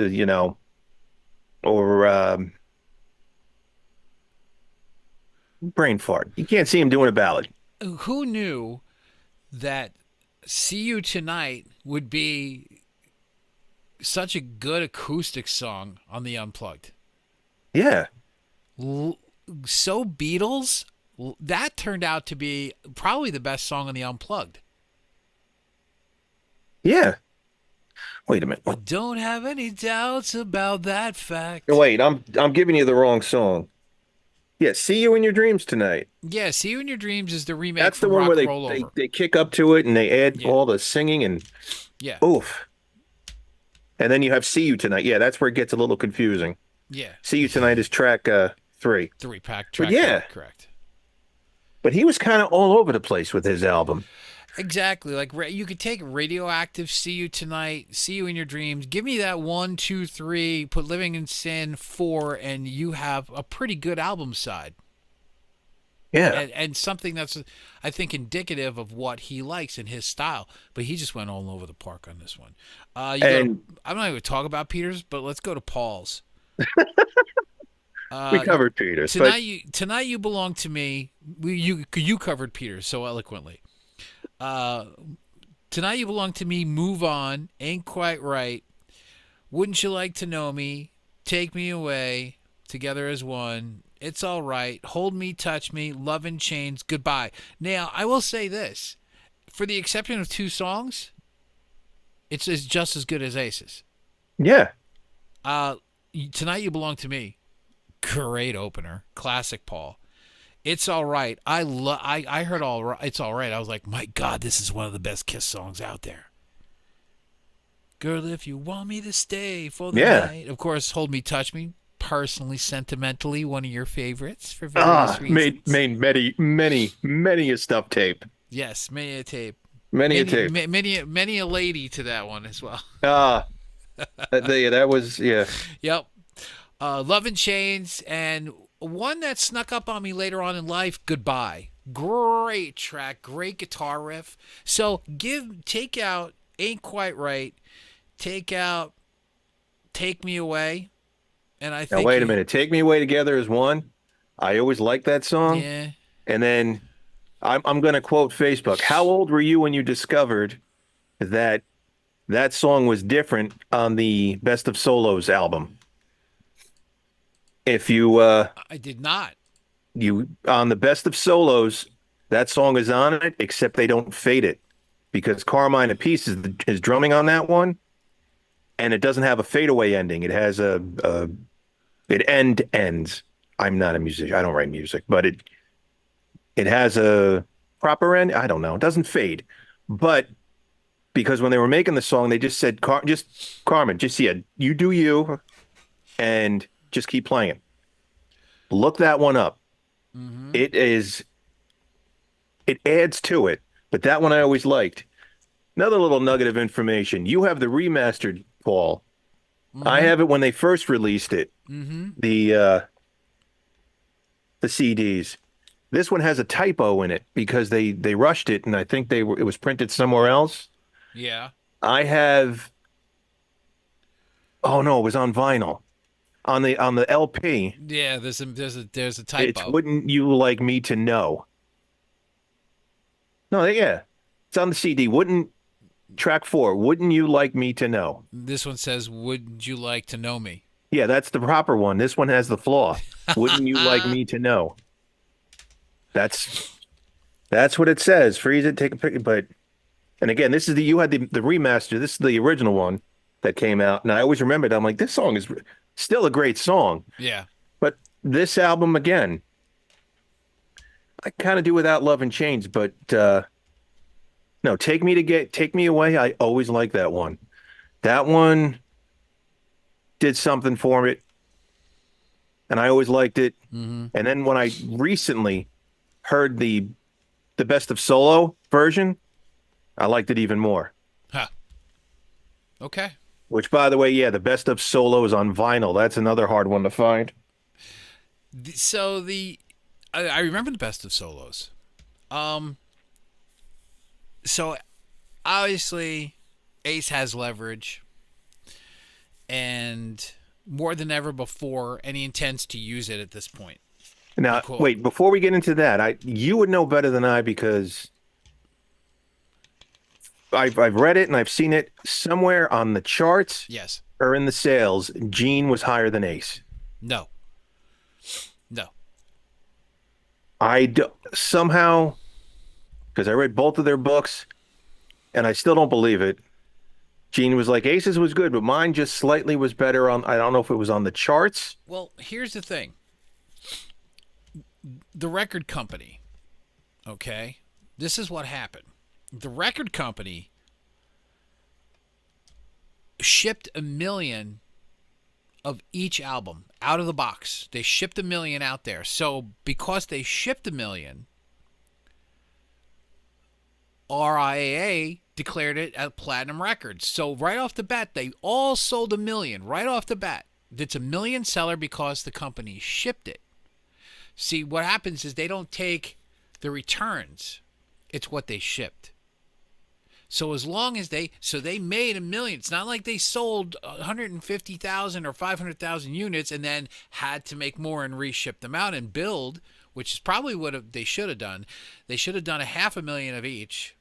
brain fart. You can't see him doing a ballad. Who knew that See You Tonight would be such a good acoustic song on the Unplugged? Yeah. So Beatles, that turned out to be probably the best song on the Unplugged. Yeah. Wait a minute. I don't have any doubts about that fact. Wait, I'm giving you the wrong song. Yeah, See You in Your Dreams Tonight. Yeah, See You in Your Dreams is the remake. That's the from one Rock where and Roll Over. they kick up to it and they add all the singing and yeah. Oof. And then you have See You Tonight. Yeah, that's where it gets a little confusing. Yeah. See You Tonight is track 3. 3-pack track. But yeah, correct. But he was kind of all over the place with his album. Exactly. Like you could take Radioactive, See You Tonight, See You in Your Dreams. Give me that 1, 2, 3. Put Living in Sin 4, and you have a pretty good album side. Yeah. And something that's, I think, indicative of what he likes in his style. But he just went all over the park on this one. I'm not even going to talk about Peter's, but let's go to Paul's. We covered Peter's. Tonight You Belong to Me. You covered Peter's so eloquently. Tonight You Belong to Me, Move On, Ain't Quite Right, Wouldn't You Like to Know Me, Take Me Away, Together as One, It's All Right, Hold Me, Touch Me, Love in Chains, Goodbye. Now, I will say this. For the exception of 2 songs, it's just as good as Ace's. Yeah. Tonight You Belong to Me, great opener, classic Paul. It's All Right. I heard All Right. It's All Right. I was like, my God, this is one of the best Kiss songs out there. Girl, if you want me to stay for the night. Of course, Hold Me, Touch Me. Personally, sentimentally, one of your favorites for various reasons. Made many a stuff tape. Yes, many a tape. Many a Many, tape. many a lady to that one as well. Ah, that was yeah. Yep. Love and Chains, and one that snuck up on me later on in life, Goodbye. Great track, great guitar riff. So take out Ain't Quite Right, take out Take Me Away, and I Now think wait a minute. Take Me Away Together is one. I always liked that song. yeah. And then I'm going to quote Facebook. How old were you when you discovered that that song was different on the Best of Solos album? If I did not. you on the Best of Solos, that song is on it, except they don't fade it because Carmine Appice is drumming on that one, and it doesn't have a fadeaway ending. It has a it ends. I'm not a musician. I don't write music, but it has a proper end. I don't know. It doesn't fade, but because when they were making the song, they just said, just Carmen, just yeah, you do you, and just keep playing. Look that one up. Mm-hmm. It is it adds to it, but that one I always liked. Another little nugget of information. You have the remastered, Paul. I Mm-hmm. have it when they first released it, Mm-hmm. the uh the CDs. This one has a typo in it because they rushed it and I think it was printed somewhere else. Yeah. I have oh no, it was on vinyl. On the LP, Yeah. There's a it's typo. Wouldn't You Like Me to Know? No, yeah. It's on the CD. Wouldn't Track 4, Wouldn't You Like Me to Know? This one says, "Would you like to know me?" Yeah, that's the proper one. This one has the flaw. Wouldn't you like me to know? That's that's what it says. Freeze it, take a picture. But and again, this is you had the remaster. This is the original one that came out, and I always remembered. I'm like, this song is still a great song, Yeah. but this album again, I kind of do without Love and Chains. But no, Take Me Away. I always like that one. That one did something for it, and I always liked it. Mm-hmm. And then when I recently heard the best of solo version, I liked it even more. Huh. Okay. Which, by the way, yeah, the best of solos on vinyl. That's another hard one to find. So I remember the best of solos. Um. So obviously, Ace has leverage, and more than ever before, and he intends to use it at this point. Now, Because wait, before we get into that, I you would know better than I because I've read it and I've seen it somewhere on the charts yes, or in the sales. Gene was higher than Ace. no, no. I do, somehow because I read both of their books and I still don't believe it. Gene was like Ace's was good, but mine just slightly was better on. I don't know if it was on the charts. Well, here's the thing: the record company. Okay, this is what happened. The record company shipped 1 million of each album out of the box. They shipped 1 million out there. So because they shipped 1 million, RIAA declared it a platinum record. So right off the bat, they all sold 1 million right off the bat. It's a million seller because the company shipped it. See, what happens is they don't take the returns. It's what they shipped. So as long as they made 1 million. It's not like they sold 150,000 or 500,000 units and then had to make more and reship them out and build, which is probably what they should have done. They should have done a 500,000 of each,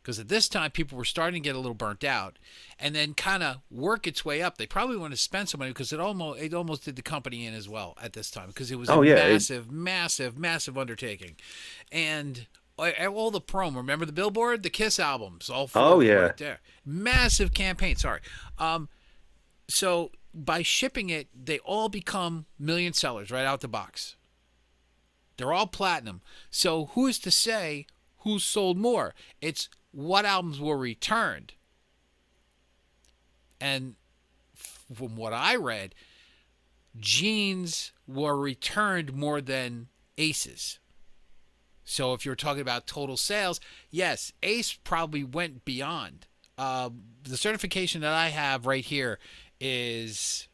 because at this time people were starting to get a little burnt out, and then kind of work its way up. They probably want to spend some money because it almost did the company in as well at this time, because it was a Oh yeah, massive undertaking. And all the promo, remember the Billboard, the Kiss albums, all four oh of them yeah. right there. Massive campaign. Sorry. So by shipping it, they all become million sellers right out the box. They're all platinum. So who's to say who sold more? It's what albums were returned. And from what I read, Gene's were returned more than Ace's. So if you're talking about total sales, yes, Ace probably went beyond. The certification that I have right here is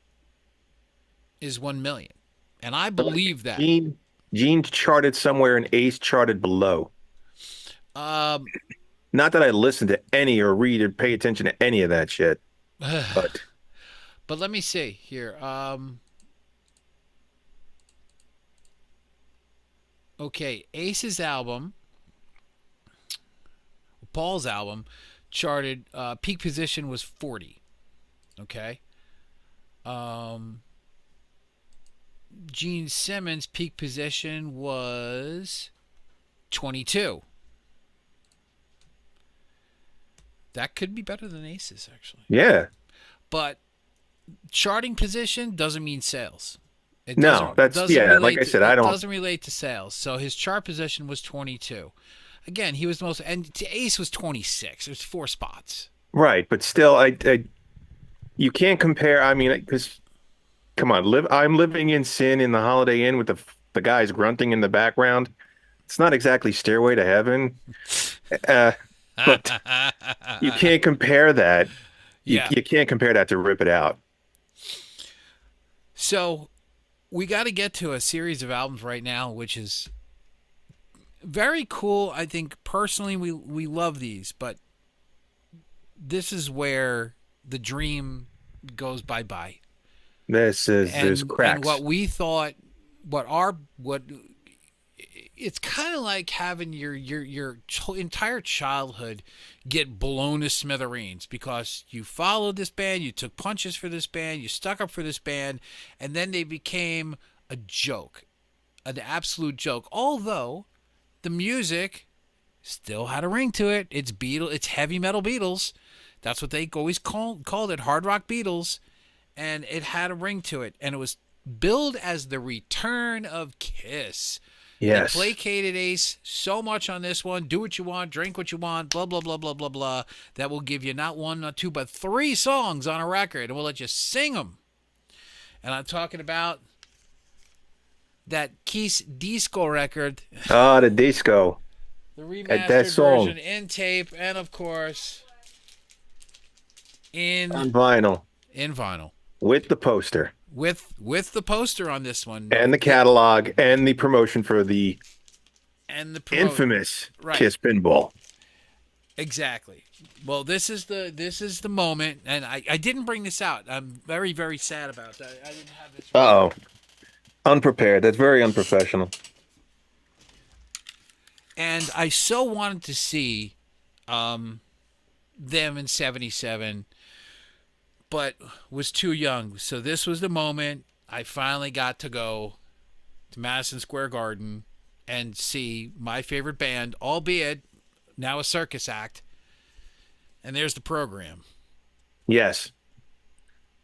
is 1 million, and I But like believe that. Gene charted somewhere and Ace charted below. Um, Not that I listen to any or read or pay attention to any of that shit, but but let me see here. Okay, Ace's album, Paul's album, charted peak position was 40. Okay. Um, Gene Simmons' peak position was 22. That could be better than Ace's, actually. yeah. But charting position doesn't mean sales. It No, that's doesn't yeah, like relate I to said, I it don't doesn't relate to sales. So his chart position was 22. Again, he was the most, and Ace was 26. There's 4 spots. right, but still I you can't compare. I mean, because come on, I'm living in sin in the Holiday Inn with the guys grunting in the background. It's not exactly Stairway to Heaven. Uh, but you can't compare that. Yeah. You can't compare that to Rip It Out. So we got to get to a series of albums right now, which is very cool. I think personally we love these, but this is where the dream goes bye bye. There's And what cracks. we thought, what it's kind of like having your entire childhood get blown to smithereens because you followed this band, you took punches for this band, you stuck up for this band, and then they became a joke, an absolute joke. Although the music still had a ring to it. It's heavy metal Beatles. That's what they always called it, hard rock Beatles, and it had a ring to it, and it was billed as the return of Kiss. They Yes. placated Ace so much on this one. Do what you want, drink what you want, blah blah blah blah blah blah. That will give you not one, not two, but 3 songs on a record, and we'll let you sing them. And I'm talking about that Kiss disco record, Ah, the disco. the That remastered song version in tape, and of course in on vinyl in vinyl with the poster with the poster on this one and the catalog and the promotion for the and the promote. infamous Right, Kiss pinball. exactly. Well, this is the moment, and I didn't bring this out. I'm very very sad about that. I didn't have this ready. Uh-oh. Unprepared. That's very unprofessional. And I so wanted to see um, them in '77, but was too young. So this was the moment I finally got to go to Madison Square Garden and see my favorite band, albeit now a circus act. And there's the program. Yes.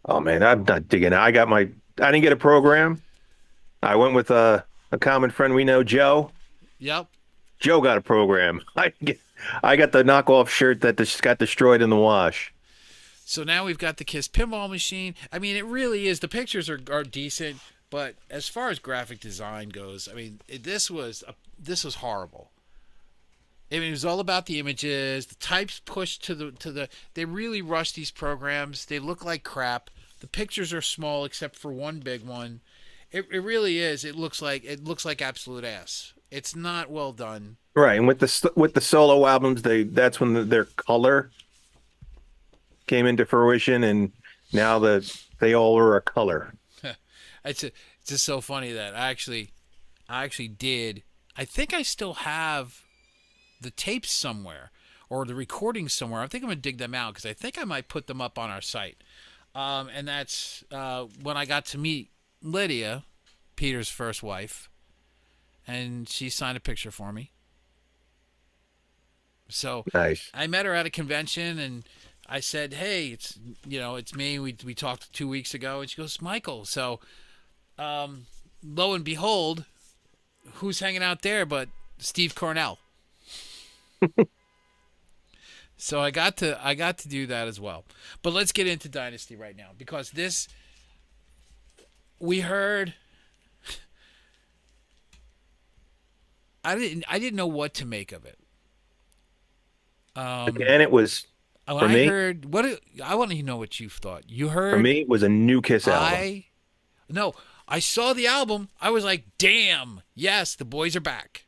Oh man, I'm not digging it. I didn't get a program. I went with a common friend we know, Joe. Yep. Joe got a program. I got the knockoff shirt that just got destroyed in the wash. So now we've got the Kiss pinball machine. I mean, it really is. The pictures are decent, but as far as graphic design goes, I mean, this was horrible. I mean, it was all about the images, the types pushed to the. They really rushed these programs. They look like crap. The pictures are small except for one big one. It really is. It looks like absolute ass. It's not well done. Right, and with with the solo albums, that's when their color came into fruition, and now they all are a color. It's just so funny that I actually did. I think I still have the tapes somewhere or the recordings somewhere. I think I'm gonna dig them out because I think I might put them up on our site. And that's when I got to meet Lydia, Peter's first wife, and she signed a picture for me. So Nice. I met her at a convention, and I said, "Hey, it's me. We talked 2 weeks ago," and she goes, "Michael." So lo and behold, who's hanging out there but Steve Cornell? So I got to do that as well. But let's get into Dynasty right now because this we heard I didn't know what to make of it. Um, Again, it was when for I me. heard I want to know what you thought. You For heard me, it was a new Kiss album. I no, I saw the album. I was like, damn, yes, the boys are back.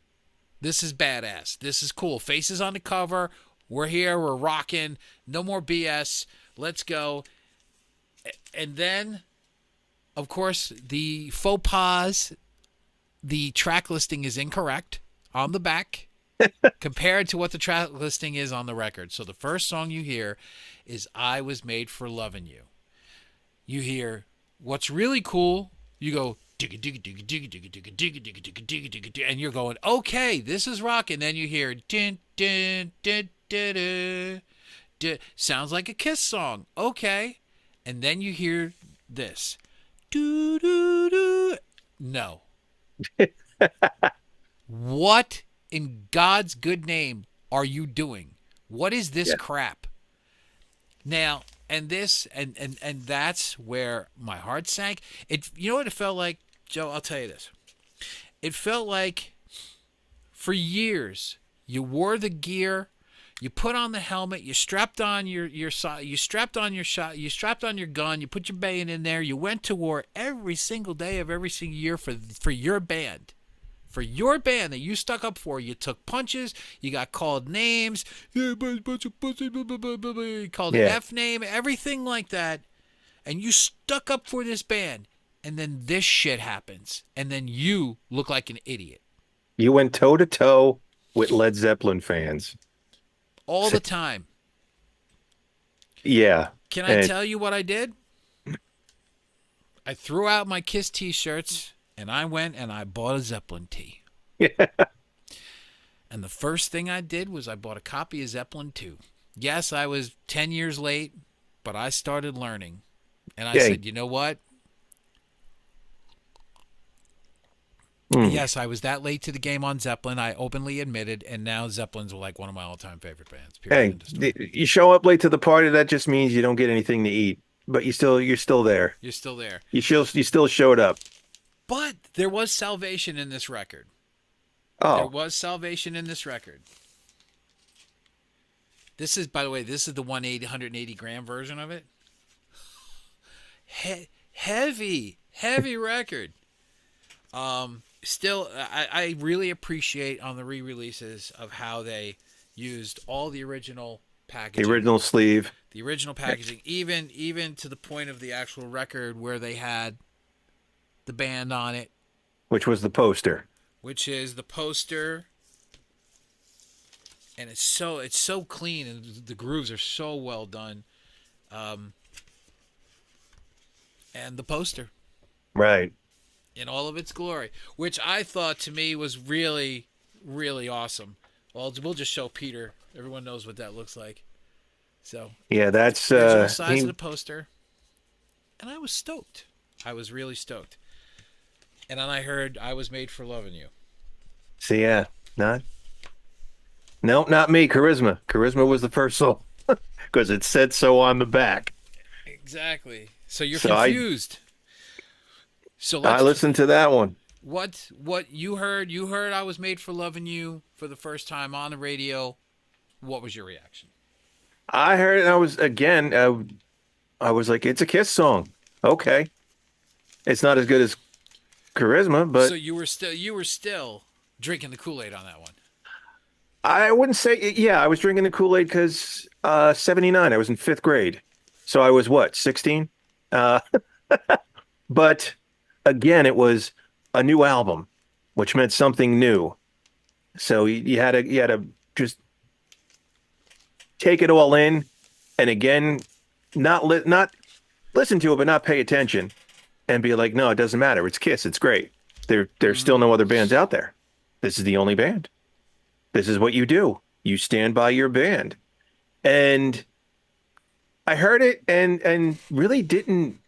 This is badass. This is cool. Faces on the cover. We're here. We're rocking. No more BS. Let's go. And then, of course, the faux pas. The track listing is incorrect on the back compared to what the track listing is on the record. So the first song you hear is I Was Made for Loving You. You hear what's really cool, you go and you're going, okay, this is rock. And then you hear sounds like a Kiss song. Okay. And then you hear this. No. What in God's good name are you doing? What is this Yeah. crap? Now, and that's where my heart sank. It you know what it felt like, Joe, I'll tell you this. It felt like for years you wore the gear, you put on the helmet, you strapped on you strapped on your shot, you strapped on your gun, you put your bayonet in there, you went to war every single day of every single year for your band. For your band that you stuck up for, you took punches, you got called names, you called an Yeah. F name, everything like that, and you stuck up for this band, and then this shit happens, and then you look like an idiot You went toe to toe with Led Zeppelin fans. all So, the time. yeah. Can I And tell you what I did? I threw out my Kiss t-shirts, and I went and I bought a Zeppelin tee. yeah. And the first thing I did was I bought a copy of Zeppelin 2. Yes, I was 10 years late, but I started learning. And I Yeah. said, you know what? Mm. Yes, I was that late to the game on Zeppelin. I openly admitted, and now Zeppelin's like one of my all-time favorite bands. Period. Hey, End of story. you show up late to the party, that just means you don't get anything to eat, but you're still there. You're still there. You still showed up. But there was salvation in this record. There Oh, was salvation in this record. This is, by the way, this is the 180 gram version of it. Heavy record. Still, I really appreciate on the re-releases of how they used all the original the packaging, original sleeve, even to the point of the actual record where they had the band on it, which was the poster. which is the poster, and it's so clean and the grooves are so well done, and the poster Right. in all of its glory, which I thought to me was really, really awesome. Well, we'll just show Peter. Everyone knows what that looks like. So, Yeah, that's original size of he the poster. And I was stoked. I was really stoked. And then I heard I Was Made for Loving You. see, yeah, not no, not me, Charisma. Charisma was the first song because it said so on the back. Exactly. So you're So confused. So I let's listened to that one. what you heard I Was Made for Loving You for the first time on the radio. What was your reaction? I heard it, and I was again, I was like, it's a Kiss song. Okay. It's not as good as Charisma, So but you were still drinking the Kool-Aid on that one. I wouldn't say, yeah, I was drinking the Kool-Aid because 79, I was in fifth grade. So I was what, 16? Uh, but again, it was a new album, which meant something new. So you had to just take it all in, and again, not listen to it, but not pay attention, and be like, no, it doesn't matter. It's Kiss. It's great. There's still no other bands out there. This is the only band. This is what you do. You stand by your band. And I heard it and really didn't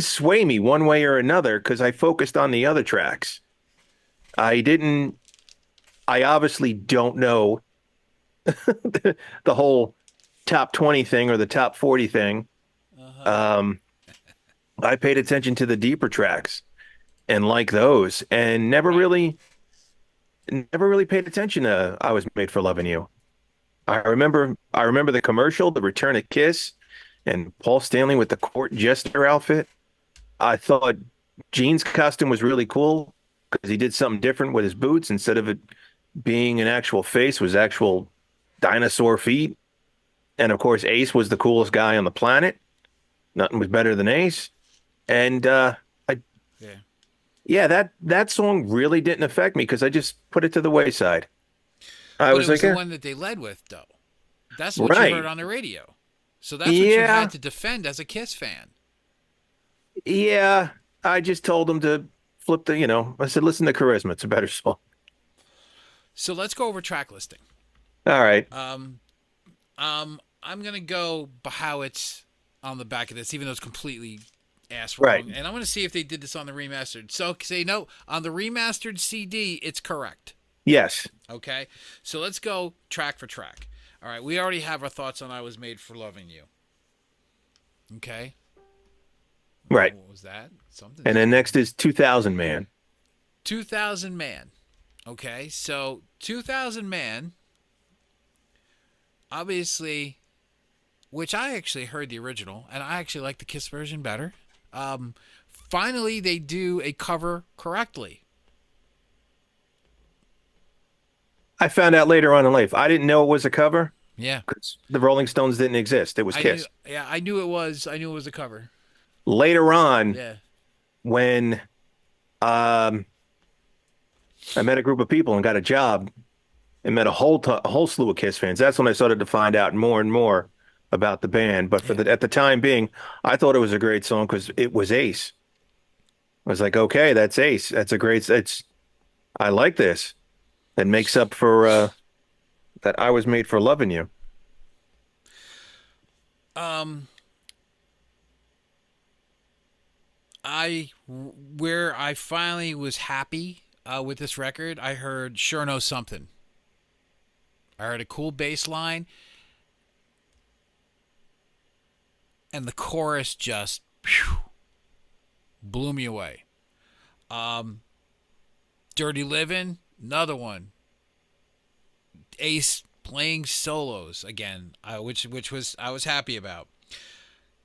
sway me one way or another because I focused on the other tracks. I didn't I obviously don't know the whole top 20 thing or the top 40 thing. Uh-huh. Um, I paid attention to the deeper tracks and like those and never Right. really never really paid attention to I Was Made for Loving You. I remember the commercial, the return of Kiss, and Paul Stanley with the court jester outfit. I thought Gene's costume was really cool because he did something different with his boots instead of it being an actual face, was actual dinosaur feet. And of course, Ace was the coolest guy on the planet. Nothing was better than Ace. And I Yeah. yeah, that song really didn't affect me because I just put it to the wayside. I But it was was like, the eh, one that they led with, though. That's what you heard right. on the radio. So that's what you had Yeah, to defend as a Kiss fan. yeah. I just told him to flip I said, listen to Charisma. It's a better song. So let's go over track listing. All right. I'm gonna go by how it's on the back of this, even though it's completely ass Right. wrong. And I'm gonna see if they did this on the remastered. So say no on the remastered CD, it's correct. Yes. Okay, so let's go track for track. All right, we already have our thoughts on "I Was Made for Loving You." Okay, Right. what was that? Something And just then next is 2000 Man. 2000 Man. Okay, so 2000 Man, obviously, which I actually heard the original, and I actually like the Kiss version better. Finally, they do a cover correctly. I found out later on in life. I didn't know it was a cover Yeah, because the Rolling Stones didn't exist. It was I knew. Kiss. Yeah, I knew it was. I knew it was a cover. Later on, Yeah, when um, I met a group of people and got a job and met a whole slew of Kiss fans, that's when I started to find out more and more about the band. But for yeah. the at the time being, I thought it was a great song because it was Ace. I was like, okay, that's Ace. That's a great. It's I like this. That makes up for that I Was Made for Loving You. Um, where I finally was happy with this record, I heard "Sure Know Something." I heard a cool bass line, and the chorus just phew, blew me away. Dirty Living, another one. Ace playing solos again, which was I was happy about.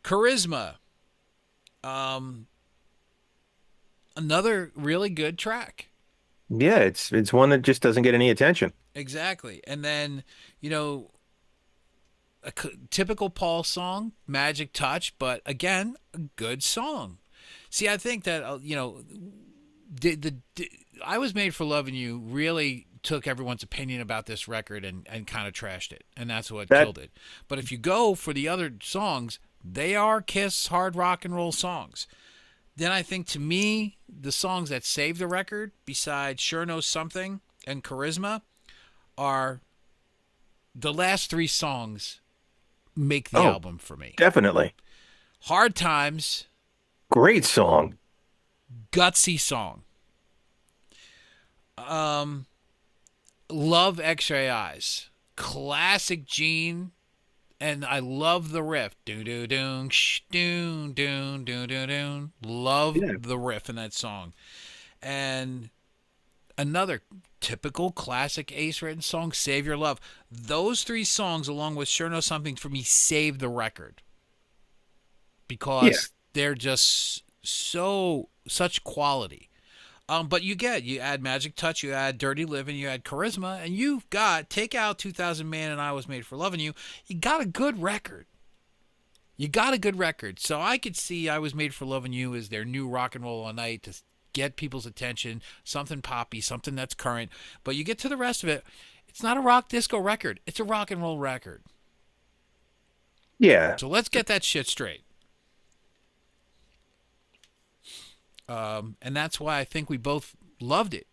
Charisma, um, another really good track. Yeah, it's one that just doesn't get any attention. Exactly, and then you know typical Paul song, Magic Touch, but again a good song. See, I think that the I Was Made for Loving You really took everyone's opinion about this record and kind of trashed it, and that's what That killed it. But if you go for the other songs, they are Kiss hard rock and roll songs. Then I think to me, the songs that save the record, besides Sure Knows Something and Charisma, are the last three songs make the oh, album for me. definitely. Hard Times, Great song. gutsy song. Love X-Ray Eyes, classic Gene, and I love the riff. Do do do do do do do do. Love Yeah. the riff in that song, and another typical classic Ace written song, Save Your Love. Those three songs, along with Sure Know Something, for me, save the record Yeah. because they're just such quality. But you add Magic Touch, you add Dirty Living, you add Charisma, and you've got take out 2000 Man and I Was Made for Loving You. You got a good record. You got a good record. So I could see I Was Made for Loving You as their new rock and roll all night to get people's attention, something poppy, something that's current. But you get to the rest of it, it's not a rock disco record. It's a rock and roll record. Yeah. So let's get that shit straight. And that's why I think we both loved it.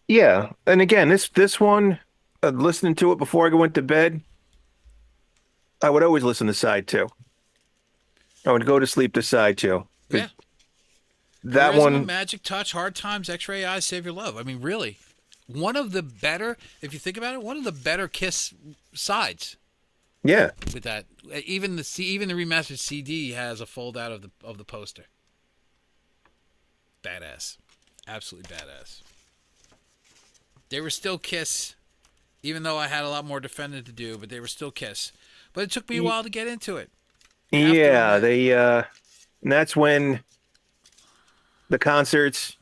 Yeah. And again, this one, listening to it before I go into bed, I would always listen to side two. I would go to sleep to side two. 'Cause Yeah. that Charisma, one, Magic Touch, Hard Times, X-Ray Eyes, Save Your Love. I mean, really, one of the better, if you think about it, one of the better Kiss sides yeah. with that. Even the remastered CD has a fold out of the poster. Badass. Absolutely badass. They were still Kiss, even though I had a lot more defending to do, but they were still Kiss. But it took me a Y- while to get into it. After a Yeah, minute. and that's when the concerts,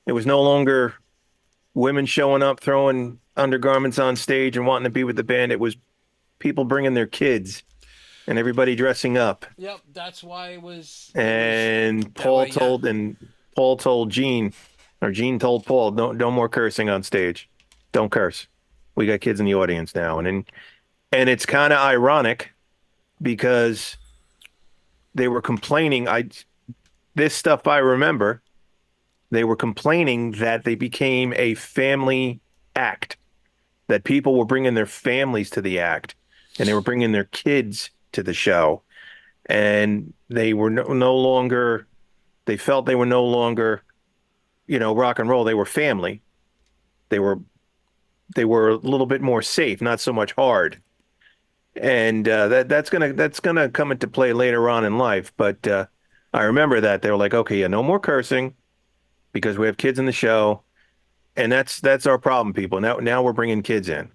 it was no longer women showing up, throwing undergarments on stage and wanting to be with the band. It was people bringing their kids and everybody dressing up. Yep, that's why it was And that way. Yeah, Paul told Gene, or Gene told Paul, no more cursing on stage. Don't curse. We got kids in the audience now. And it's kind of ironic because they were complaining. I This stuff I remember. They were complaining that they became a family act, that people were bringing their families to the act, and they were bringing their kids to the show, and they were no longer. They felt they were no longer, rock and roll. They were family. They were they were a little bit more safe, not so much hard. And that's gonna come into play later on in life. But I remember that they were like, okay, yeah, no more cursing because we have kids in the show, and that's our problem, people. Now we're bringing kids in.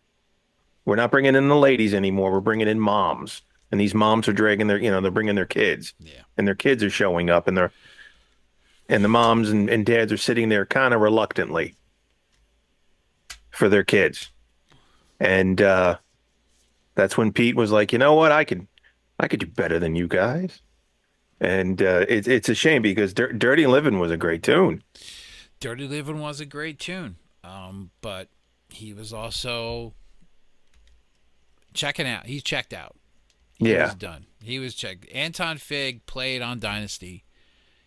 We're not bringing in the ladies anymore. We're bringing in moms, and these moms are dragging they're bringing their kids, yeah. and their kids are showing up, and the moms and dads are sitting there kind of reluctantly for their kids. And that's when Pete was like, you know what, I could do better than you guys. And it's a shame because Dirty Living was a great tune. Dirty Living was a great tune, but he was also checking out. He checked out. He was Yeah, done. He was checked. Anton Fig played on Dynasty.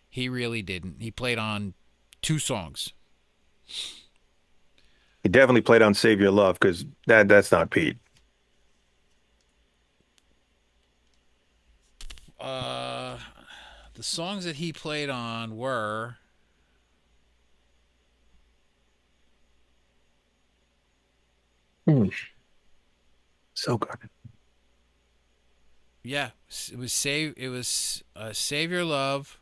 He really didn't. He played on two songs. he definitely played on Save Your Love because that's not Pete. Uh, the songs that he played on were Hmm. So good. yeah, it was Save Your Love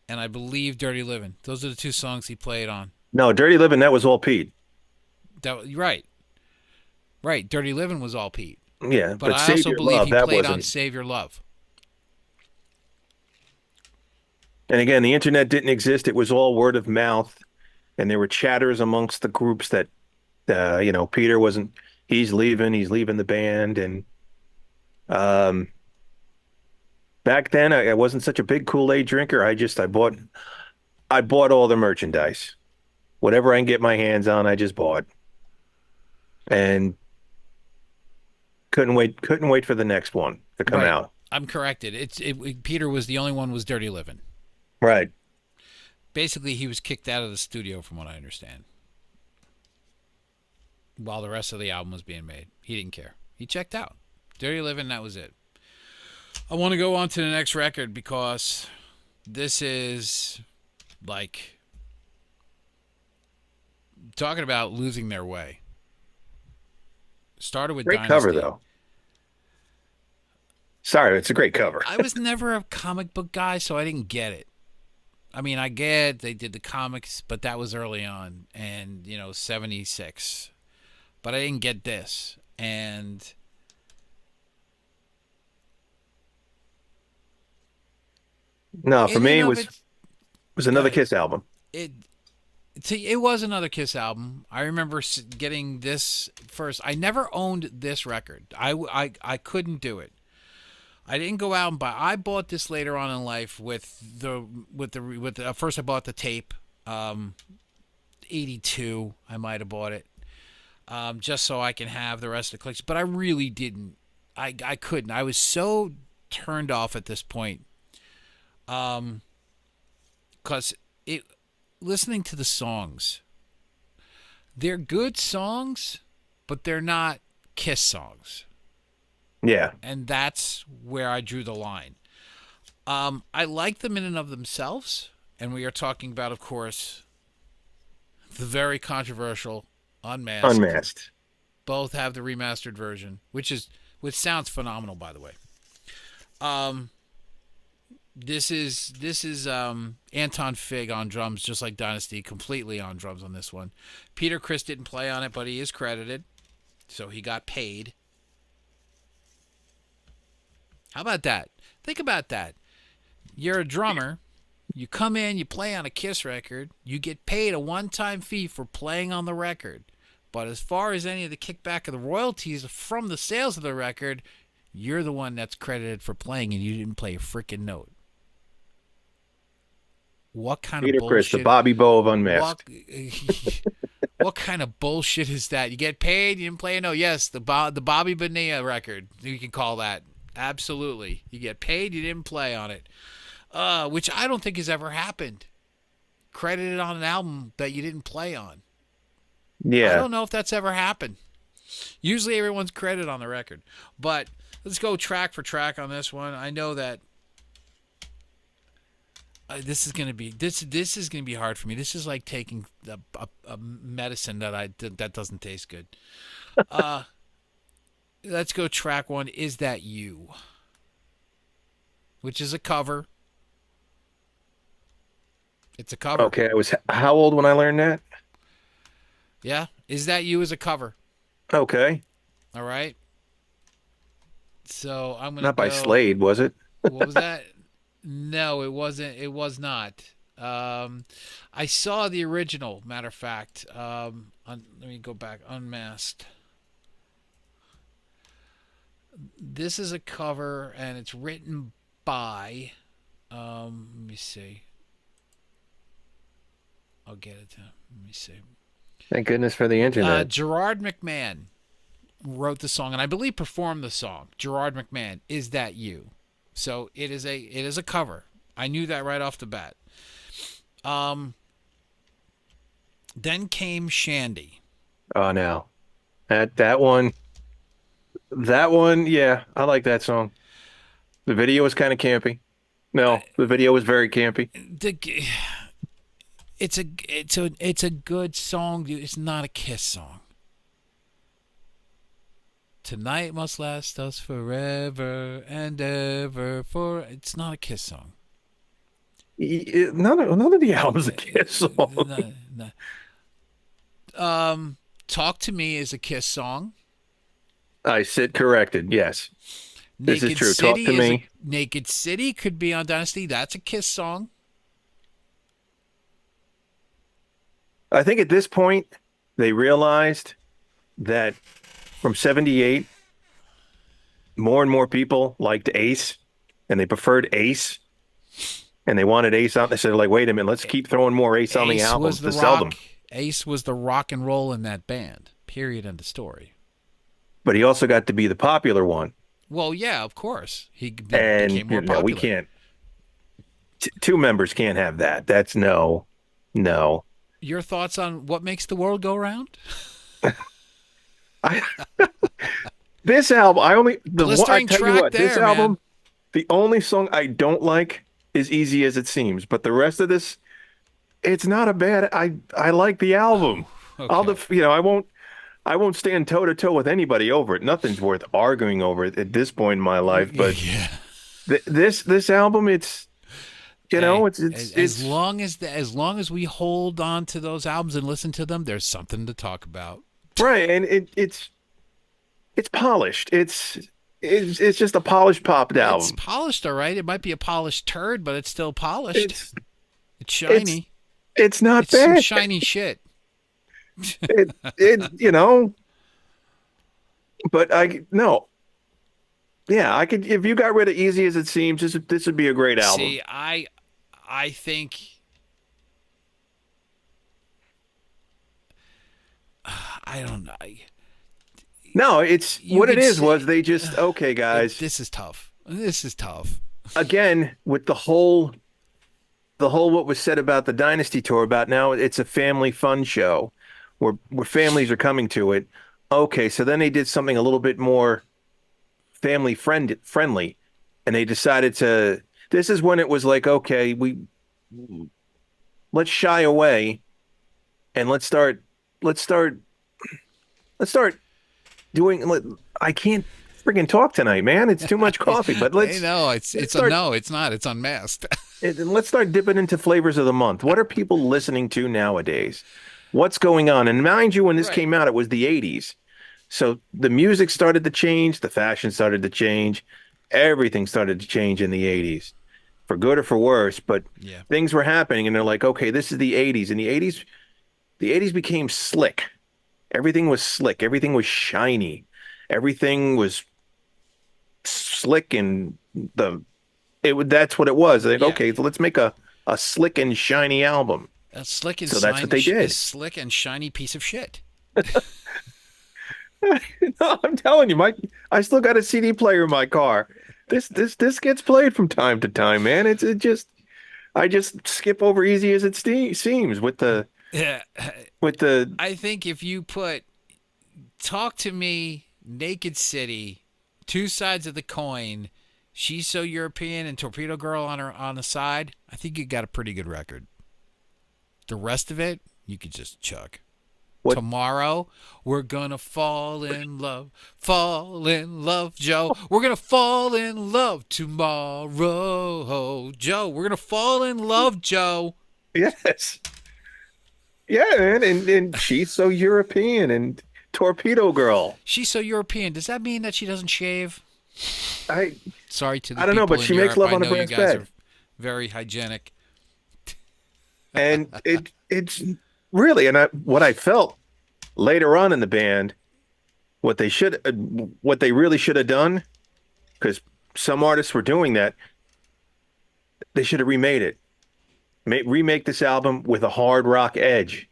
and I believe Dirty Living. Those are the two songs he played on. No, Dirty Living, that was all Pete. Right. Right. Dirty Living was all Pete. Yeah, But but I Save also Your believe Love, he that played on wasn't. Save Your Love. And again, the internet didn't exist. It was all word of mouth, and there were chatters amongst the groups that Peter wasn't. He's leaving the band, and um, back then I wasn't such a big Kool-Aid drinker. I bought all the merchandise, whatever I can get my hands on. I just bought, and couldn't wait for the next one to come Right. out. I'm corrected. Peter was the only one was Dirty Living. Right. Basically, he was kicked out of the studio, from what I understand, while the rest of the album was being made. He didn't care. He checked out. Dirty Living, that was it. I want to go on to the next record because this is like talking about losing their way. Started with Great cover Dynasty. though. Sorry, it's a great cover. I was never a comic book guy, so I didn't get it. I mean, I get they did the comics, but that was early on, and 76. But I didn't get this, and No, for in me and it of was it, was go another ahead. Kiss album. It See, it was another Kiss album. I remember getting this first. I never owned this record. I couldn't do it. I didn't go out and buy. I bought this later on in life first I bought the tape. 82 I might have bought it. Just so I can have the rest of the collection, but I really didn't. I couldn't. I was so turned off at this point. Cuz it listening to the songs. They're good songs, but they're not Kiss songs. Yeah. And that's where I drew the line. I like them in and of themselves, and we are talking about, of course, the very controversial Unmasked. Unmasked. Both have the remastered version, which sounds phenomenal, by the way. This is Anton Fig on drums, just like Dynasty, completely on drums on this one. Peter Criss didn't play on it, but he is credited, so he got paid. How about that? Think about that. You're a drummer. You come in, you play on a Kiss record, you get paid a one-time fee for playing on the record. But as far as any of the kickback of the royalties from the sales of the record, you're the one that's credited for playing and you didn't play a freaking note. What kind of Peter Criss, the bullshit? Bobby Bow of What Unmasked. what kind of bullshit is that? You get paid, you didn't play a note. Yes, the Bobby Bonilla record. You can call that. Absolutely. You get paid, you didn't play on it. Which I don't think has ever happened. Credited on an album that you didn't play on. I Yeah. don't know if that's ever happened. Usually everyone's credited on the record. But let's go track for track on this one. I know that this is gonna be hard for me. This is like taking a medicine that doesn't taste good. Uh, let's go track one. Is That You? Which is a cover. It's a cover. Okay. I was how old when I learned that? Yeah. Is That You is a cover. Okay. All right. So I'm gonna Not by go. Slade, was it? What was that? No, it wasn't. It was not. I saw the original. Matter of fact, let me go back. Unmasked. This is a cover, and it's written by. Let me see. I'll get it. Let me see. Thank goodness for the internet. Gerard McMahon wrote the song, and I believe performed the song. Gerard McMahon, Is That You? So it is a cover. I knew that right off the bat. Um, then came Shandy. Oh, now that one, yeah, I like that song. The video was kind of campy. No, the video was very campy. The, it's a good song. It's not a Kiss song. Tonight must last us forever and ever. It's not a Kiss song. None of the albums a Kiss song. No, no. Talk to Me is a Kiss song. I sit corrected. Yes, this is Naked true. Talk City to is a me. Naked City could be on Dynasty. That's a Kiss song. I think at this point they realized that from 78, more and more people liked Ace and they preferred Ace and they wanted Ace out. They said, like, wait a minute, let's keep throwing more Ace on the Ace was albums the to sell rock. them. Ace was the rock and roll in that band. Period. End of story. But he also got to be the popular one. Well, yeah, of course. He And became more we popular. can't. Two members can't have that. That's no, no. Your thoughts on what makes the world go round? I this album, I only the one I Blistering tell you track what, this there, man. album, the only song I don't like is Easy as It Seems, but the rest of this, it's not a bad. I like the album. I'll Okay. def, you know I won't stand toe to toe with anybody over it. Nothing's worth arguing over it at this point in my life. But Yeah. this album, it's Hey, it's it's as it's long as we hold on to those albums and listen to them, there's something to talk about. right, and it's polished. It's just a polished pop It's album. polished, all right. It might be a polished turd, but it's still polished. It's It's it's shiny. it's not It's some bad. shiny shit. It but I no. Yeah, I could if you got rid of Easy as It Seems, this would be a great album. See, I think I don't know. No, it's You what it could is was say they just okay, guys. this is tough. This is tough. Again, with the whole what was said about the Dynasty tour about now it's a family fun show where families are coming to it. Okay, so then they did something a little bit more friendly and they decided to this is when it was like, okay, let's shy away and let's start let's start doing I can't friggin' talk tonight, man. It's too much coffee. But Hey, no, let's start it's not. It's unmasked. let's start dipping into flavors of the month. What are people listening to nowadays? What's going on? And mind you, when this Right. came out, it was the 80s. So the music started to change, the fashion started to change, everything started to change in the 80s, for good or for worse. But Yeah. things were happening, and they're like, okay, this is the 80s. And the 80s became slick. Everything was slick, everything was shiny, everything was slick, and that's what it was. Like, Yeah. okay, so let's make a slick and shiny album. So that's what they A did. slick and shiny piece of shit. No, I'm telling you, I still got a CD player in my car. This gets played from time to time, man. It just I just skip over easy as seems Yeah. with the I think if you put Talk to Me, Naked City, two sides of the coin, She's So European and Torpedo Girl on the side, I think you got a pretty good record. The rest of it, you could just chuck. what Tomorrow, we're gonna fall in love, Joe. We're gonna fall in love tomorrow, Joe. We're gonna fall in love, Joe. yes. Yeah, man, and she's so European and Torpedo Girl. She's so European. Does that mean that she doesn't shave? I Sorry to the I don't know, people but in she makes Europe. love I on a know you brass guys bed. are very hygienic. And it's really, and what I felt later on in the band, what they really should have done, because some artists were doing that, they should have remade it. Remake this album with a hard rock edge,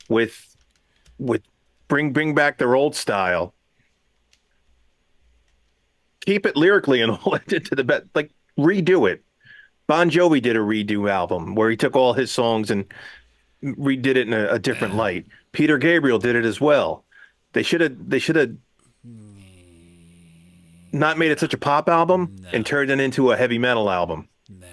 with with bring back their old style, keep it lyrically and all it to the best, like redo it. Bon Jovi did a redo album where he took all his songs and redid it in a different light. Peter Gabriel did it as well. They should have not made it such a pop album and No, turned it into a heavy metal album nah,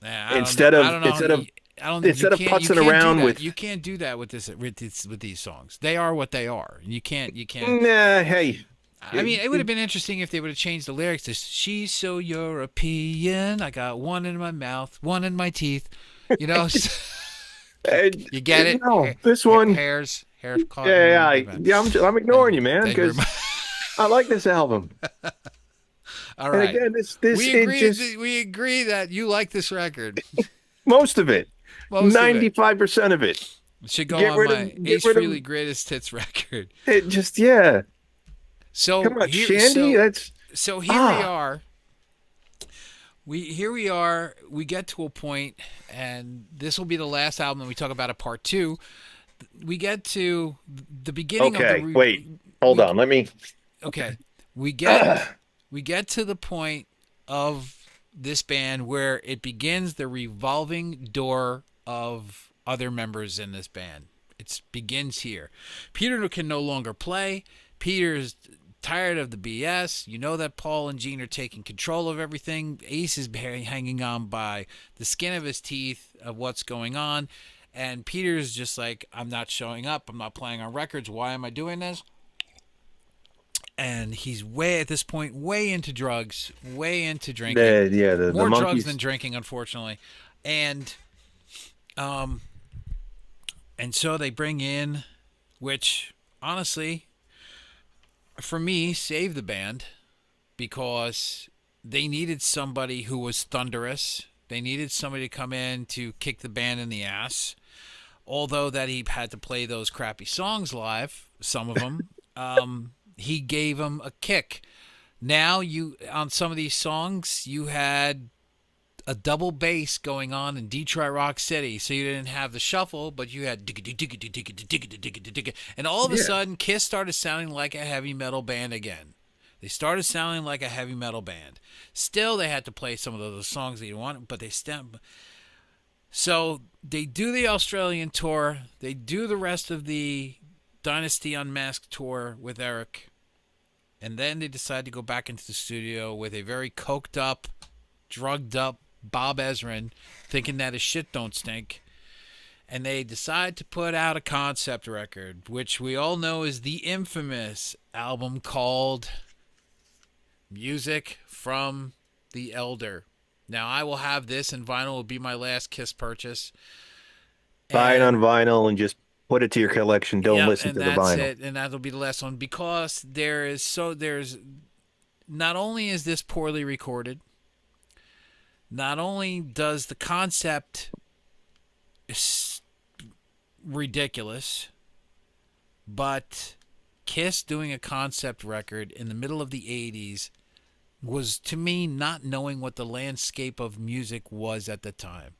nah. I don't know. instead I of don't know. instead of I don't. instead of You putzing can't do around that. with You can't do that with with these songs. They are what they are. You can't. You can't. nah, hey, I mean, it would have been interesting if they would have changed the lyrics to "She's so European, I got one in my mouth, one in my teeth." You know, you get it? no, this one, Hairs caught in the yeah, rubber band. I'm ignoring you, man, Thank you very because much. I like this album. All And right, again, this it just we agree that you like this record, most of it, most of it. 95% of it. It should go on my Get Ace rid of Frehley greatest hits record. it. Just yeah. So Come on, here, Shandy. That's here we ah are. We are. We get to a point, and this will be the last album that we talk about. A part two. We get to the beginning of the okay. Wait, hold we on. Let me. okay. We get we get to the point of this band where it begins the revolving door of other members in this band. It begins here. Peter can no longer play. Peter's tired of the BS. You know that Paul and Gene are taking control of everything. Ace is hanging on by the skin of his teeth of what's going on. And Peter's just like, I'm not showing up. I'm not playing on records. Why am I doing this? And he's way at this point way into drugs, way into drinking, The more drugs than monkeys. drinking, unfortunately. And um, and so they bring in, which honestly, for me, saved the band because they needed somebody who was thunderous. They needed somebody to come in to kick the band in the ass. Although that he had to play those crappy songs live, some of them, he gave them a kick. Now you on some of these songs, you had a double bass going on in Detroit Rock City, so you didn't have the shuffle, but you had and all of a Yeah. sudden, Kiss started sounding like a heavy metal band again. They started sounding like a heavy metal band. Still, they had to play some of those songs that you wanted, but they stem. So they do the Australian tour. They do the rest of the Dynasty Unmasked tour with Eric. And then they decide to go back into the studio with a very coked up, drugged up Bob Ezrin, thinking that his shit don't stink. And they decide to put out a concept record, which we all know is the infamous album called Music from the Elder. Now I will have this, and vinyl will be my last Kiss purchase. Buy it on And vinyl and just put it to your collection. Don't yep, listen and to the that's vinyl. it, and that'll be the last one because there's not only is this poorly recorded, not only does the concept is ridiculous, but Kiss doing a concept record in the middle of the 80s was to me not knowing what the landscape of music was at the time.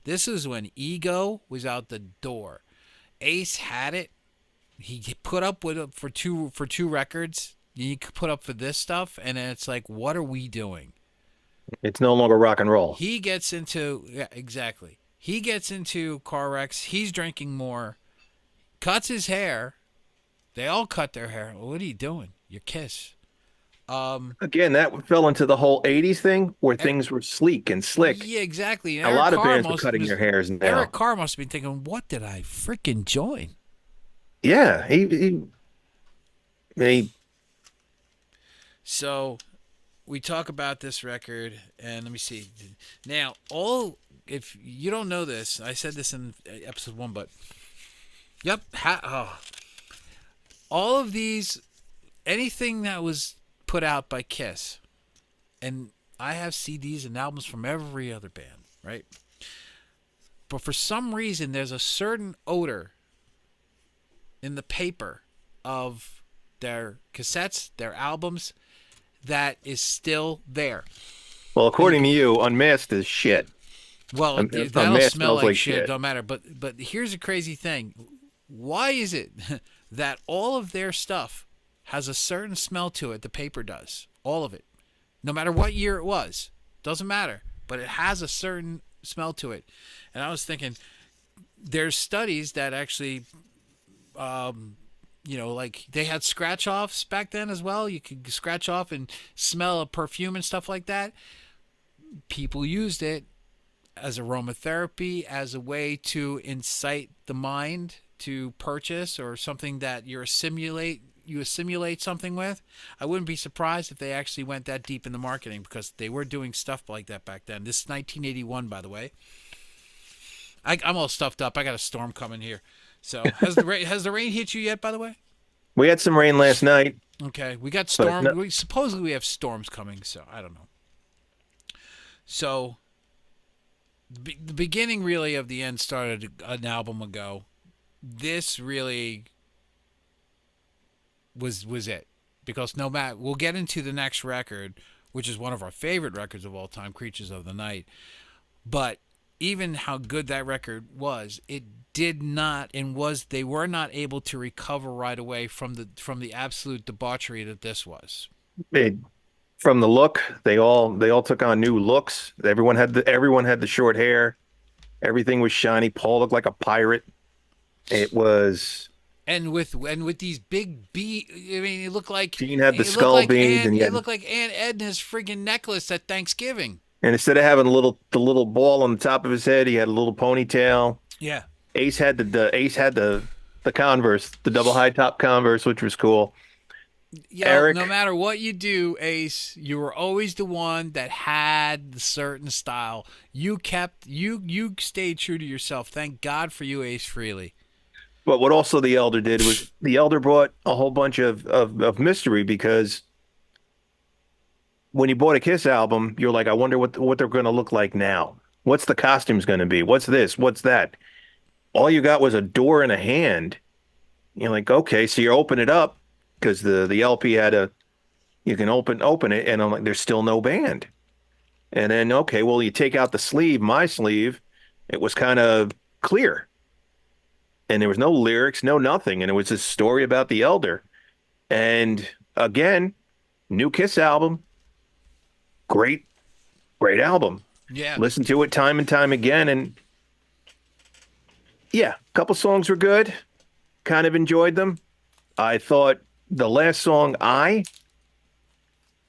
This is when ego was out the door. Ace had it. He put up with it for two records. You could put up for this stuff, and then it's like, what are we doing? It's no longer rock and roll. He gets into yeah, exactly. He gets into car wrecks. He's drinking more. Cuts his hair. They all cut their hair. What are you doing? Your Kiss. Um, Again, that fell into the whole 80s thing where Er- things were sleek and slick. yeah, exactly. And A lot of bands were cutting their hairs Eric now. Carr must have been thinking, "What did I freaking join?" Yeah, he So we talk about this record, and let me see. Now, all if you don't know this, I said this in episode 1, but yep, all of these, anything that was put out by Kiss, and I have CDs and albums from every other band, right? But for some reason, there's a certain odor in the paper of their cassettes, their albums, that is still there. well, And you according to could, you, Unmasked is shit. well, that'll Unmasked smell smells like like shit. shit. Don't matter. But here's a crazy thing. Why is it that all of their stuff has a certain smell to it? The paper does. All of it. No matter what year it was. Doesn't matter. But it has a certain smell to it. And I was thinking, there's studies that actually, like they had scratch offs back then as well. You could scratch off and smell a perfume and stuff like that. People used it as aromatherapy, as a way to incite the mind to purchase or something that you assimilate something with. I wouldn't be surprised if they actually went that deep in the marketing because they were doing stuff like that back then. This is 1981, by the way. I'm all stuffed up. I got a storm coming here. So has the rain hit you yet? By the way. We had some rain last night, Okay, we got but storm. no, Supposedly we have storms coming. So I don't know. So the beginning really of the end started an album ago. This really was it because no matter we'll get into the next record, which is one of our favorite records of all time, Creatures of the Night. But even how good that record was, it did not and was they were not able to recover right away from the absolute debauchery that this was. it, from the look, they all took on new looks. Everyone had the short hair. Everything was shiny. Paul looked like a pirate. It was And with these big I mean, Gene had the skull beads, and It looked like Aunt Edna's friggin' necklace at Thanksgiving. instead of having the little ball on the top of his head, he had a little ponytail. Yeah. Ace had the Converse, the double high top Converse, which was cool. Yo, no Eric, matter what you do, Ace, you were always the one that had the certain style. You stayed true to yourself. Thank God for you, Ace Frehley. but what also the Elder did was the Elder brought a whole bunch of mystery because when you bought a Kiss album, you're like, I wonder what they're going to look like now. What's the costumes going to be? What's this? What's that? All you got was a door and a hand. You're like, okay, so you open it up because the LP had a you can open it, and I'm like, there's still no band. And then okay, well, you take out the sleeve, my sleeve, it was kind of clear, and there was no lyrics, no nothing, and it was a story about the Elder. And again, new Kiss album, great, great album. Yeah. Listen to it time and time again, and yeah, a couple songs were good. Kind of enjoyed them. I thought the last song, I,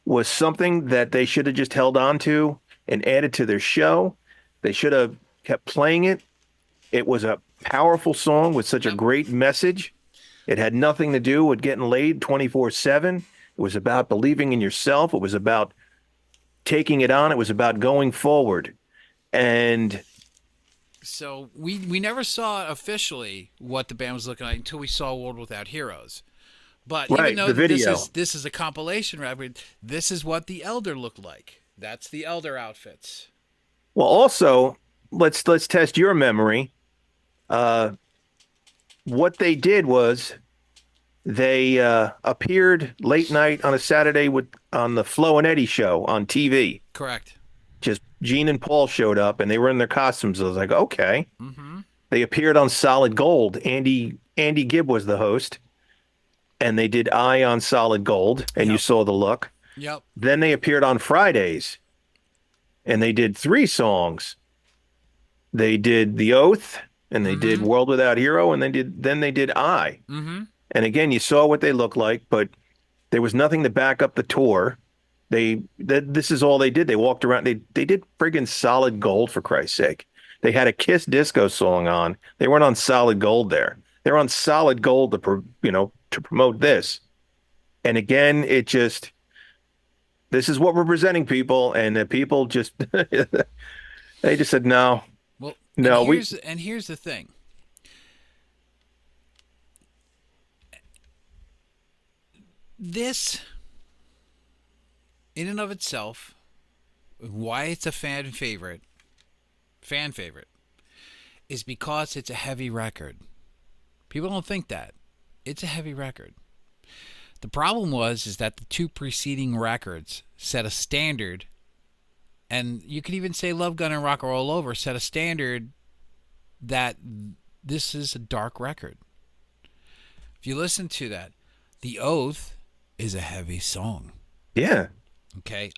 was something that they should have just held on to and added to their show. They should have kept playing it. It was a powerful song with such a Yep. great message. It had nothing to do with getting laid 24/7. It was about believing in yourself. It was about taking it on. It was about going forward. And So we never saw officially what the band was looking like until we saw World Without Heroes. But even right, though the video. this is a compilation record, this is what the Elder looked like. That's the Elder outfits. Well, also, let's test your memory. Uh, what they did was they appeared late night on a Saturday with on the Flo and Eddie show on TV. Correct. Just Gene and Paul showed up and they were in their costumes. I was like, okay. Mm-hmm. They appeared on Solid Gold. Andy Gibb was the host, and they did Eye on Solid Gold, and you Yep. saw the look. Yep. Then they appeared on Fridays, and they did three songs. They did The Oath, and they did Mm-hmm. World Without Hero, and they did I. Mm-hmm. And again, you saw what they looked like, but there was nothing to back up the tour. This is all they did. They walked around. They did friggin' Solid Gold for Christ's sake. They had a Kiss disco song on. They weren't on Solid Gold there. They're on Solid Gold to promote this. And again, it just this is what we're presenting people, and the people just they just said no, Well, no. We and here's the thing. This, in and of itself, why it's a fan favorite, is because it's a heavy record. People don't think that. It's a heavy record. The problem is that the two preceding records set a standard, and you could even say Love Gun and Rock and Roll Over set a standard that this is a dark record. If you listen to that, The Oath is a heavy song. yeah, Okay.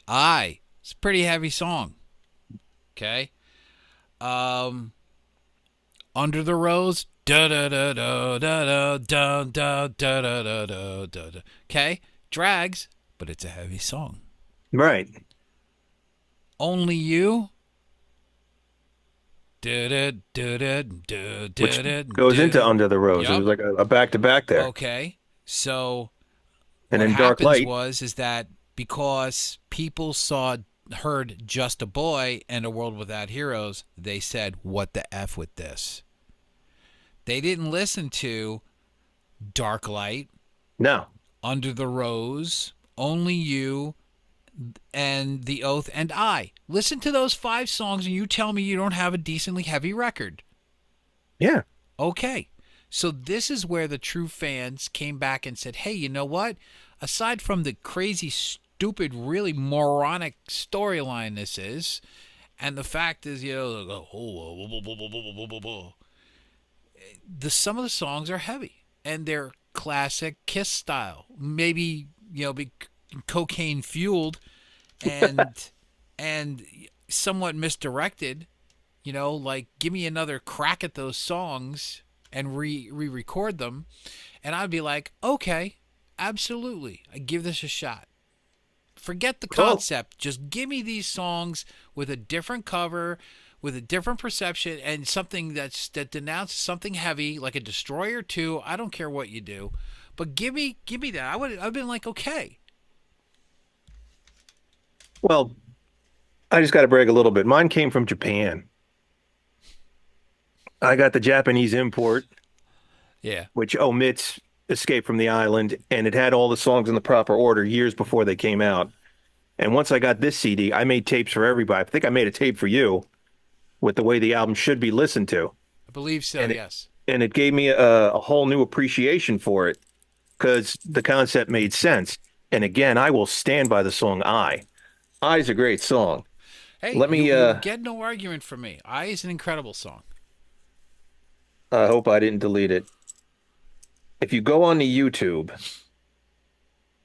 It's a pretty heavy song. Okay. Um Under the Rose, da da da da da da da da da da da da da. Okay? Drags, but it's a heavy song. right. Only You, da da da da da Which da goes into da. Under the Rose. It Yup. was like a back to back there, Okay. So and what then Dark happens Light. is that because people heard Just a Boy and A World Without Heroes, they said, what the F with this? They didn't listen to Dark Light, No, Under the Rose, Only You, and The Oath, and I. Listen to those 5 songs and you tell me you don't have a decently heavy record. yeah. Okay. So this is where the true fans came back and said, hey, you know what? Aside from the crazy, stupid, really moronic storyline this is, and the fact is, some of the songs are heavy and they're classic Kiss style. Maybe, be cocaine fueled and and somewhat misdirected, like give me another crack at those songs and re-record them, and I'd be like, okay, absolutely, I give this a shot. Forget the Well, concept, just give me these songs with a different cover, with a different perception, and something that denounces something heavy like a Destroyer 2. I don't care what you do, but give me that. I've been like, okay. well, I just got to brag a little bit. Mine came from Japan. I got the Japanese import, Yeah. which omits Escape from the Island, and it had all the songs in the proper order years before they came out. And once I got this CD, I made tapes for everybody. I think I made a tape for you with the way the album should be listened to. I believe so, And yes. it gave me a whole new appreciation for it because the concept made sense. And again, I will stand by the song I. I's a great song. Hey, Let me you'll get no argument from me. I is an incredible song. I hope I didn't delete it. If you go on the YouTube,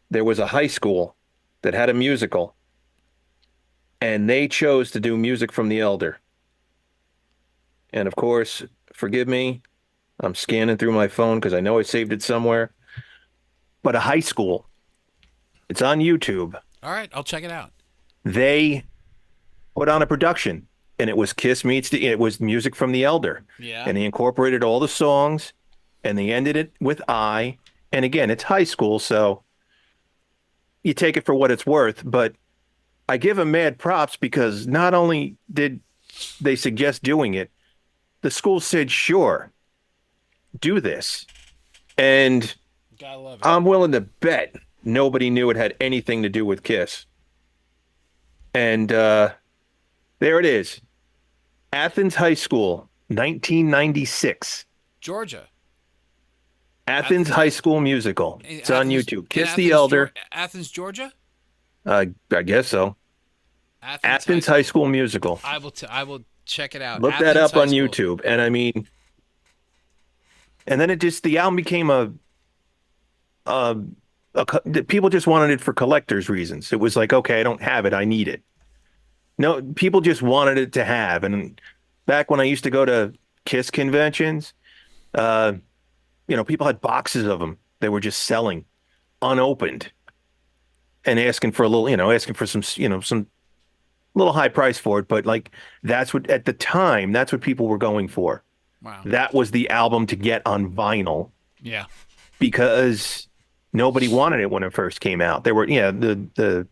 there was a high school that had a musical, and they chose to do music from The Elder. And of course, forgive me, I'm scanning through my phone because I know I saved it somewhere. But a high school, it's on YouTube. All right, I'll check it out. They put on a production, and it was it was music from The Elder. Yeah. And they incorporated all the songs, and they ended it with I. And again, it's high school, so you take it for what it's worth, but I give him mad props because not only did they suggest doing it, the school said, sure, do this. And Gotta love it. I'm willing to bet nobody knew it had anything to do with Kiss. And there it is. Athens High School, 1996. Georgia. Athens Athens High High School. School musical. It's on YouTube. In Kiss the Elder. Athens, Georgia. I guess so. Athens High Athens High School. School musical. I will check it out. Look that Athens up High on School. YouTube. And I mean, and then the album became a, people just wanted it for collectors' reasons. It was like, okay, I don't have it, I need it. No, people just wanted it to have. And back when I used to go to Kiss conventions, uh, people had boxes of them. They were just selling unopened and asking for a little, asking for some, some little high price for it. But like, that's what, at the time, that's what people were going for. Wow. That was the album to get on vinyl Yeah. because nobody wanted it when it first came out. There were, the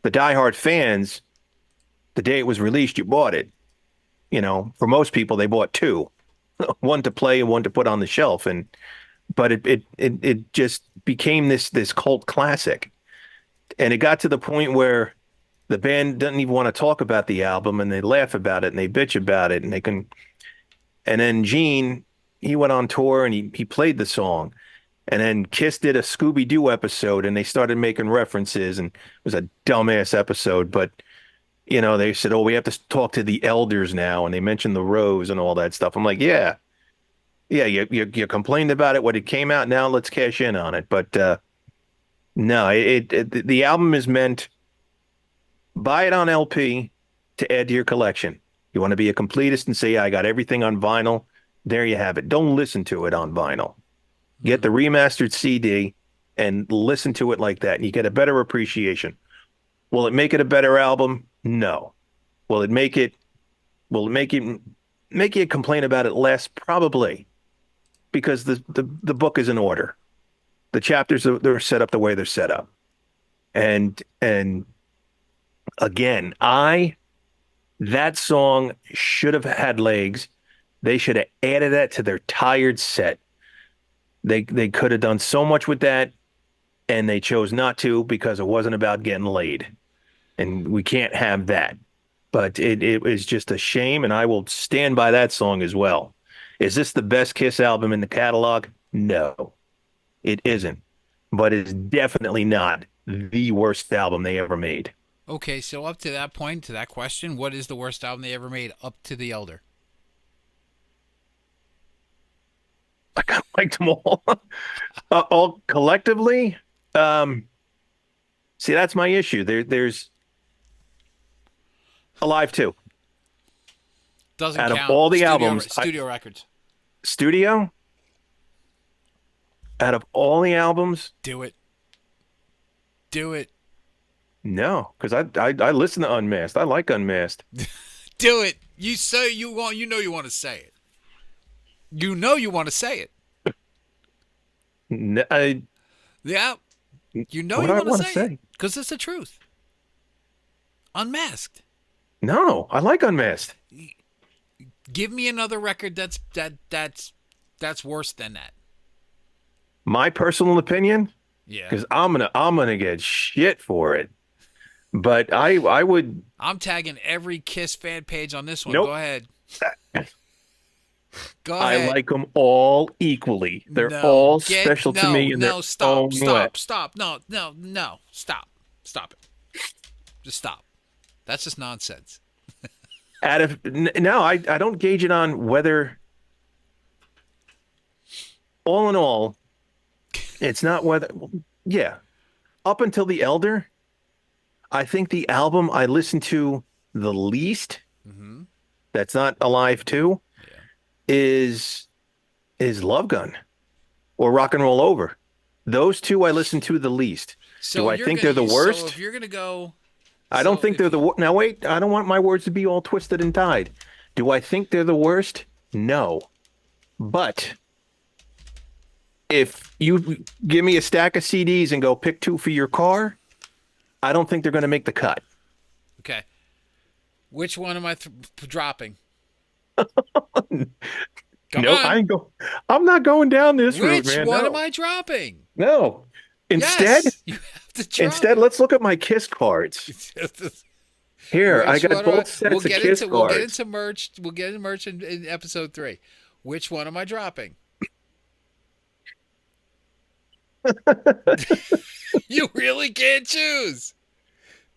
diehard fans, the day it was released, you bought it. For most people, they bought two, one to play and one to put on the shelf. But it just became this cult classic. And it got to the point where the band doesn't even want to talk about the album and they laugh about it and they bitch about it and then Gene, he went on tour and he played the song. And then Kiss did a Scooby-Doo episode and they started making references and it was a dumbass episode, but they said, "Oh, we have to talk to the elders now," and they mentioned the Rose and all that stuff. I'm like, yeah, yeah, you complained about it when it came out. Now let's cash in on it. But no, the album is meant buy it on LP to add to your collection. You want to be a completist and say, yeah, I got everything on vinyl. There you have it. Don't listen to it on vinyl. Get the remastered CD and listen to it like that, and you get a better appreciation. Will it make it a better album? No. Will it make it? Will it make you complain about it less? Probably, because the book is in order. The chapters they're set up the way they're set up, and again, that song should have had legs. They should have added that to their tired set. They could have done so much with that, and they chose not to because it wasn't about getting laid, and we can't have that. But it was just a shame, and I will stand by that song as well. Is this the best Kiss album in the catalog? No, it isn't. But it's definitely not the worst album they ever made. Okay, so up to that point, to that question, what is the worst album they ever made up to The Elder? I kind of liked them all, all collectively. Um, See, that's my issue. There's Alive 2. Doesn't Out of count. all the albums, Studio records. studio, out of all the albums, Do it. Do it. no, because I listen to Unmasked. I like Unmasked. Do it. You say you want. You know you want to say it. You know you want to say it. Yeah. You know what you do I want to want to say it say? because it's the truth. Unmasked. No, I like Unmasked. Give me another record that's worse than that. My personal opinion, Yeah. because I'm gonna get shit for it. But I would. I'm tagging every Kiss fan page on this one. Nope. Go ahead. Go I ahead. like them all equally. They're all special to me in their own way. Stop. No. Stop it. Just stop. That's just nonsense. No, I don't gauge it on whether. All in all, it's not whether. Yeah, up until The Elder, I think the album I listened to the least. Mm-hmm. That's not Alive 2. Yeah. Is Love Gun or Rock and Roll Over. Those two I listen to the least. So Do I think they're the worst? So if you're gonna go, I don't think they're the worst. Now wait, I don't want my words to be all twisted and tied. Do I think they're the worst? No. But if you give me a stack of CDs and go pick two for your car, I don't think they're going to make the cut. Okay. Which one am I dropping? Come No, on. I'm not going down this route, Which man. one am No, I dropping? no. Instead, Yes, you have to drop instead, it. let's look at my Kiss cards. Here, I Which got one? both sets of Kiss We'll get cards. into merch. We'll get into merch in episode 3. Which one am I dropping? You really can't choose.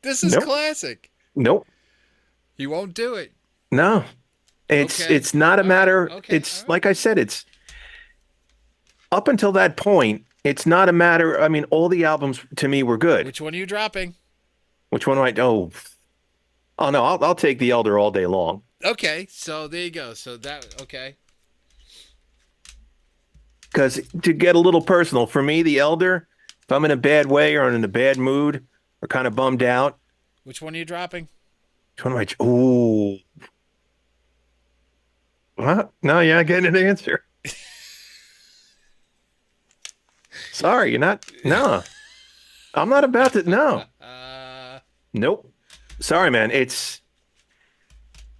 This is Nope, classic. nope, He won't do it. no. Okay. It's not a All right. matter. Okay. All It's right. like I said. It's up until that point. It's not a matter. I mean, all the albums to me were good. Which one are you dropping? Which one do I? Oh no, I'll take the Elder all day long. Okay. So there you go. So that okay. Because to get a little personal, for me, the Elder, if I'm in a bad way or in a bad mood or kind of bummed out, Which one are you dropping? which one am I? Ooh, what? No, you're not getting an answer. Sorry, you're not. No, I'm not about to. No, Uh, nope. Sorry, man. It's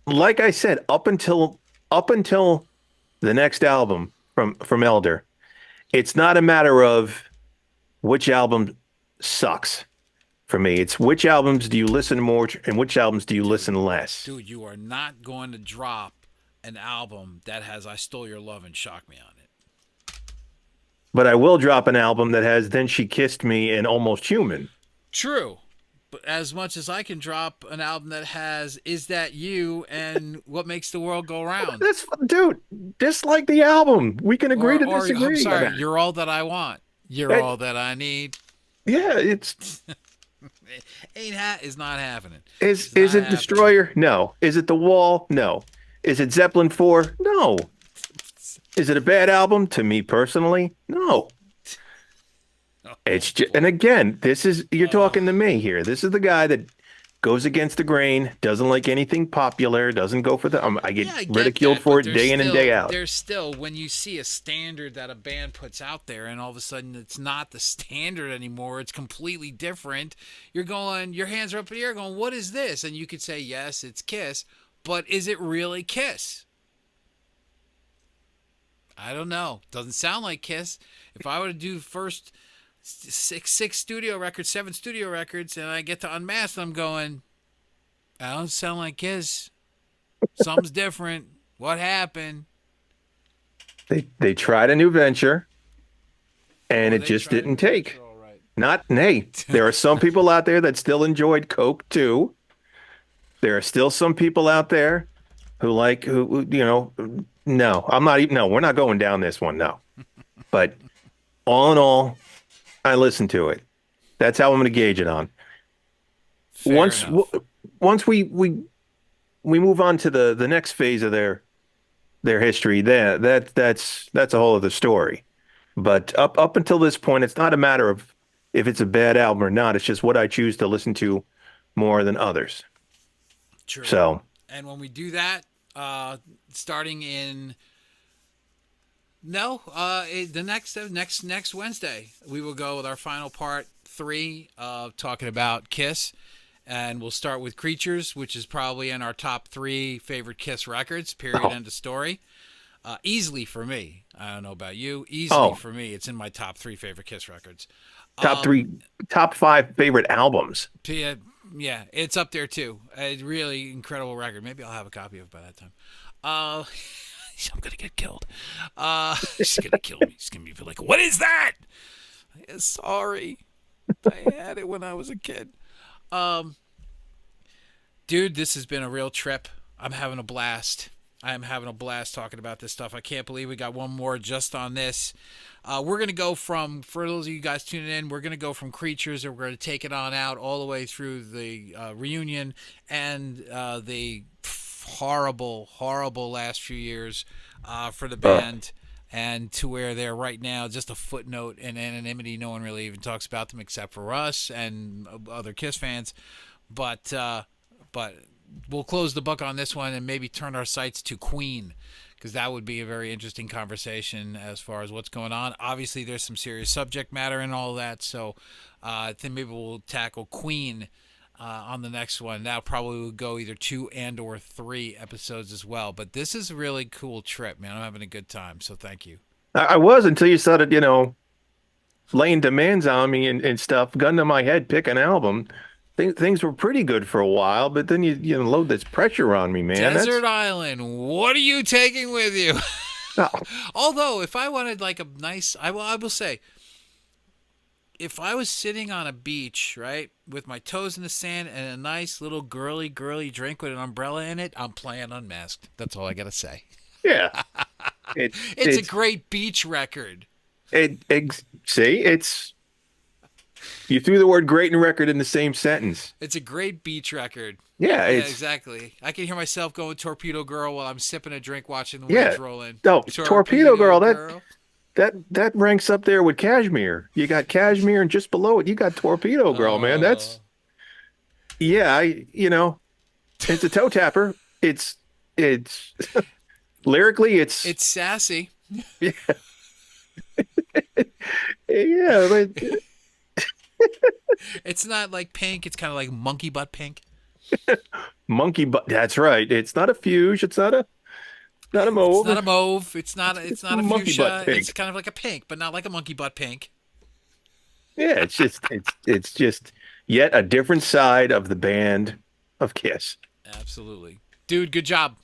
like I said, up until the next album from Elder, it's not a matter of which album sucks for me. It's which albums do you listen more and which albums do you dude, listen less. dude, you are not going to drop an album that has "I Stole Your Love" and "Shock Me" on it. But I will drop an album that has Then She Kissed Me and Almost Human. True. But as much as I can drop an album that has "Is That You" and "What Makes the World Go Round," That's dude, dislike the album. We can agree to or I'm disagree on sorry, that. "You're All That I Want," "You're That- All That I Need." yeah, it's Is not happening. It's is not it happening. Destroyer? No. Is it The Wall? No. Is it Zeppelin 4? No. Is it a bad album to me personally? No. Oh It's just, and boy. again, this is you're Oh talking to me here. This is the guy that goes against the grain, doesn't like anything popular, doesn't go for the. I get yeah, I get ridiculed that, for but it day in and day out. there's still when you see a standard that a band puts out there, and all of a sudden it's not the standard anymore. It's completely different. You're going, your hands are up in the air, going, "What is this?" And you could say, "Yes, it's Kiss," but is it really Kiss? I don't know. Doesn't sound like Kiss. If I were to do first six studio records, 7 studio records, and I get to unmask, I'm going, I don't sound like Kiss. Something's different. What happened? They tried a new venture and Oh, it they just tried a didn't new take. venture, all right. Not hey, there are some people out there that still enjoyed Coke too. There are still some people out there who like no, I'm not even no, we're not going down this one, no. But all in all, I listened to it. That's how I'm going to gauge it on. Fair Once enough. once we move on to the next phase of their history, that's a whole other story. But up until this point, it's not a matter of if it's a bad album or not. It's just what I choose to listen to more than others. True. So, And when we do that, starting in no, the next Wednesday, we will go with our final part 3 of talking about Kiss, and we'll start with Creatures, which is probably in our top 3 favorite Kiss records. Period. oh, End of story. Easily for me. I don't know about you. Easily oh, for me, it's in my top 3 favorite Kiss records. top Um, three, top five favorite albums. yeah, yeah, it's up there too. A really incredible record. Maybe I'll have a copy of it by that time. Uh, I'm gonna get killed. She's gonna kill me. She's gonna be like, "What is that?" Sorry, I had it when I was a kid. Um, dude, this has been a real trip. I'm having a blast. I am having a blast talking about this stuff. I can't believe we got one more just on this. We're going to go for those of you guys tuning in, we're going to go from Creatures, and we're going to take it on out all the way through the reunion and the horrible, horrible last few years for the Uh, band, and to where they're right now just a footnote in anonymity. No one really even talks about them except for us and other Kiss fans. But we'll close the book on this one and maybe turn our sights to Queen, because that would be a very interesting conversation as far as what's going on. Obviously, there's some serious subject matter and all that, so I think maybe we'll tackle Queen on the next one. That probably will go either 2 and or 3 episodes as well. But this is a really cool trip, man. I'm having a good time, so thank you. I was until you started, laying demands on me and stuff, gun to my head, pick an album. Things were pretty good for a while, but then you load this pressure on me, man. Desert Island, what are you taking with you? Oh, Although, if I wanted like a nice, I will say, if I was sitting on a beach, right, with my toes in the sand and a nice little girly drink with an umbrella in it, I'm playing Unmasked. That's all I gotta say. yeah. It It's a it's great beach record. see, you threw the word great and record in the same sentence. It's a great beach record. Yeah, Yeah, it's exactly. I can hear myself going Torpedo Girl while I'm sipping a drink watching the yeah. waves roll in. Oh, Torpedo Torpedo Girl, that Girl. that ranks up there with Cashmere. You got Cashmere, and just below it, you got Torpedo Girl, man. Uh, Yeah, it's a toe tapper. It's lyrically, it's sassy. yeah, yeah, but It's not like pink. It's kind of like monkey butt pink. monkey butt. That's right. It's not a fuge. It's not a It's not a mauve. mauve. It's not a Monkey butt fuchsia. It's pink. kind of like a pink, but not like a monkey butt pink. Yeah, it's just yet a different side of the band of Kiss. Absolutely. Dude, good job.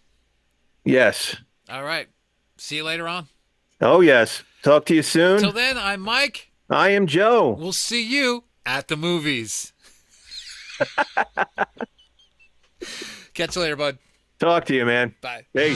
Yes. All right. See you later on. Oh, yes. Talk to you Till soon. then, I'm Mike. I am Joe. We'll see you at the movies. Catch you later, bud. Talk to you, man. Bye. Hey.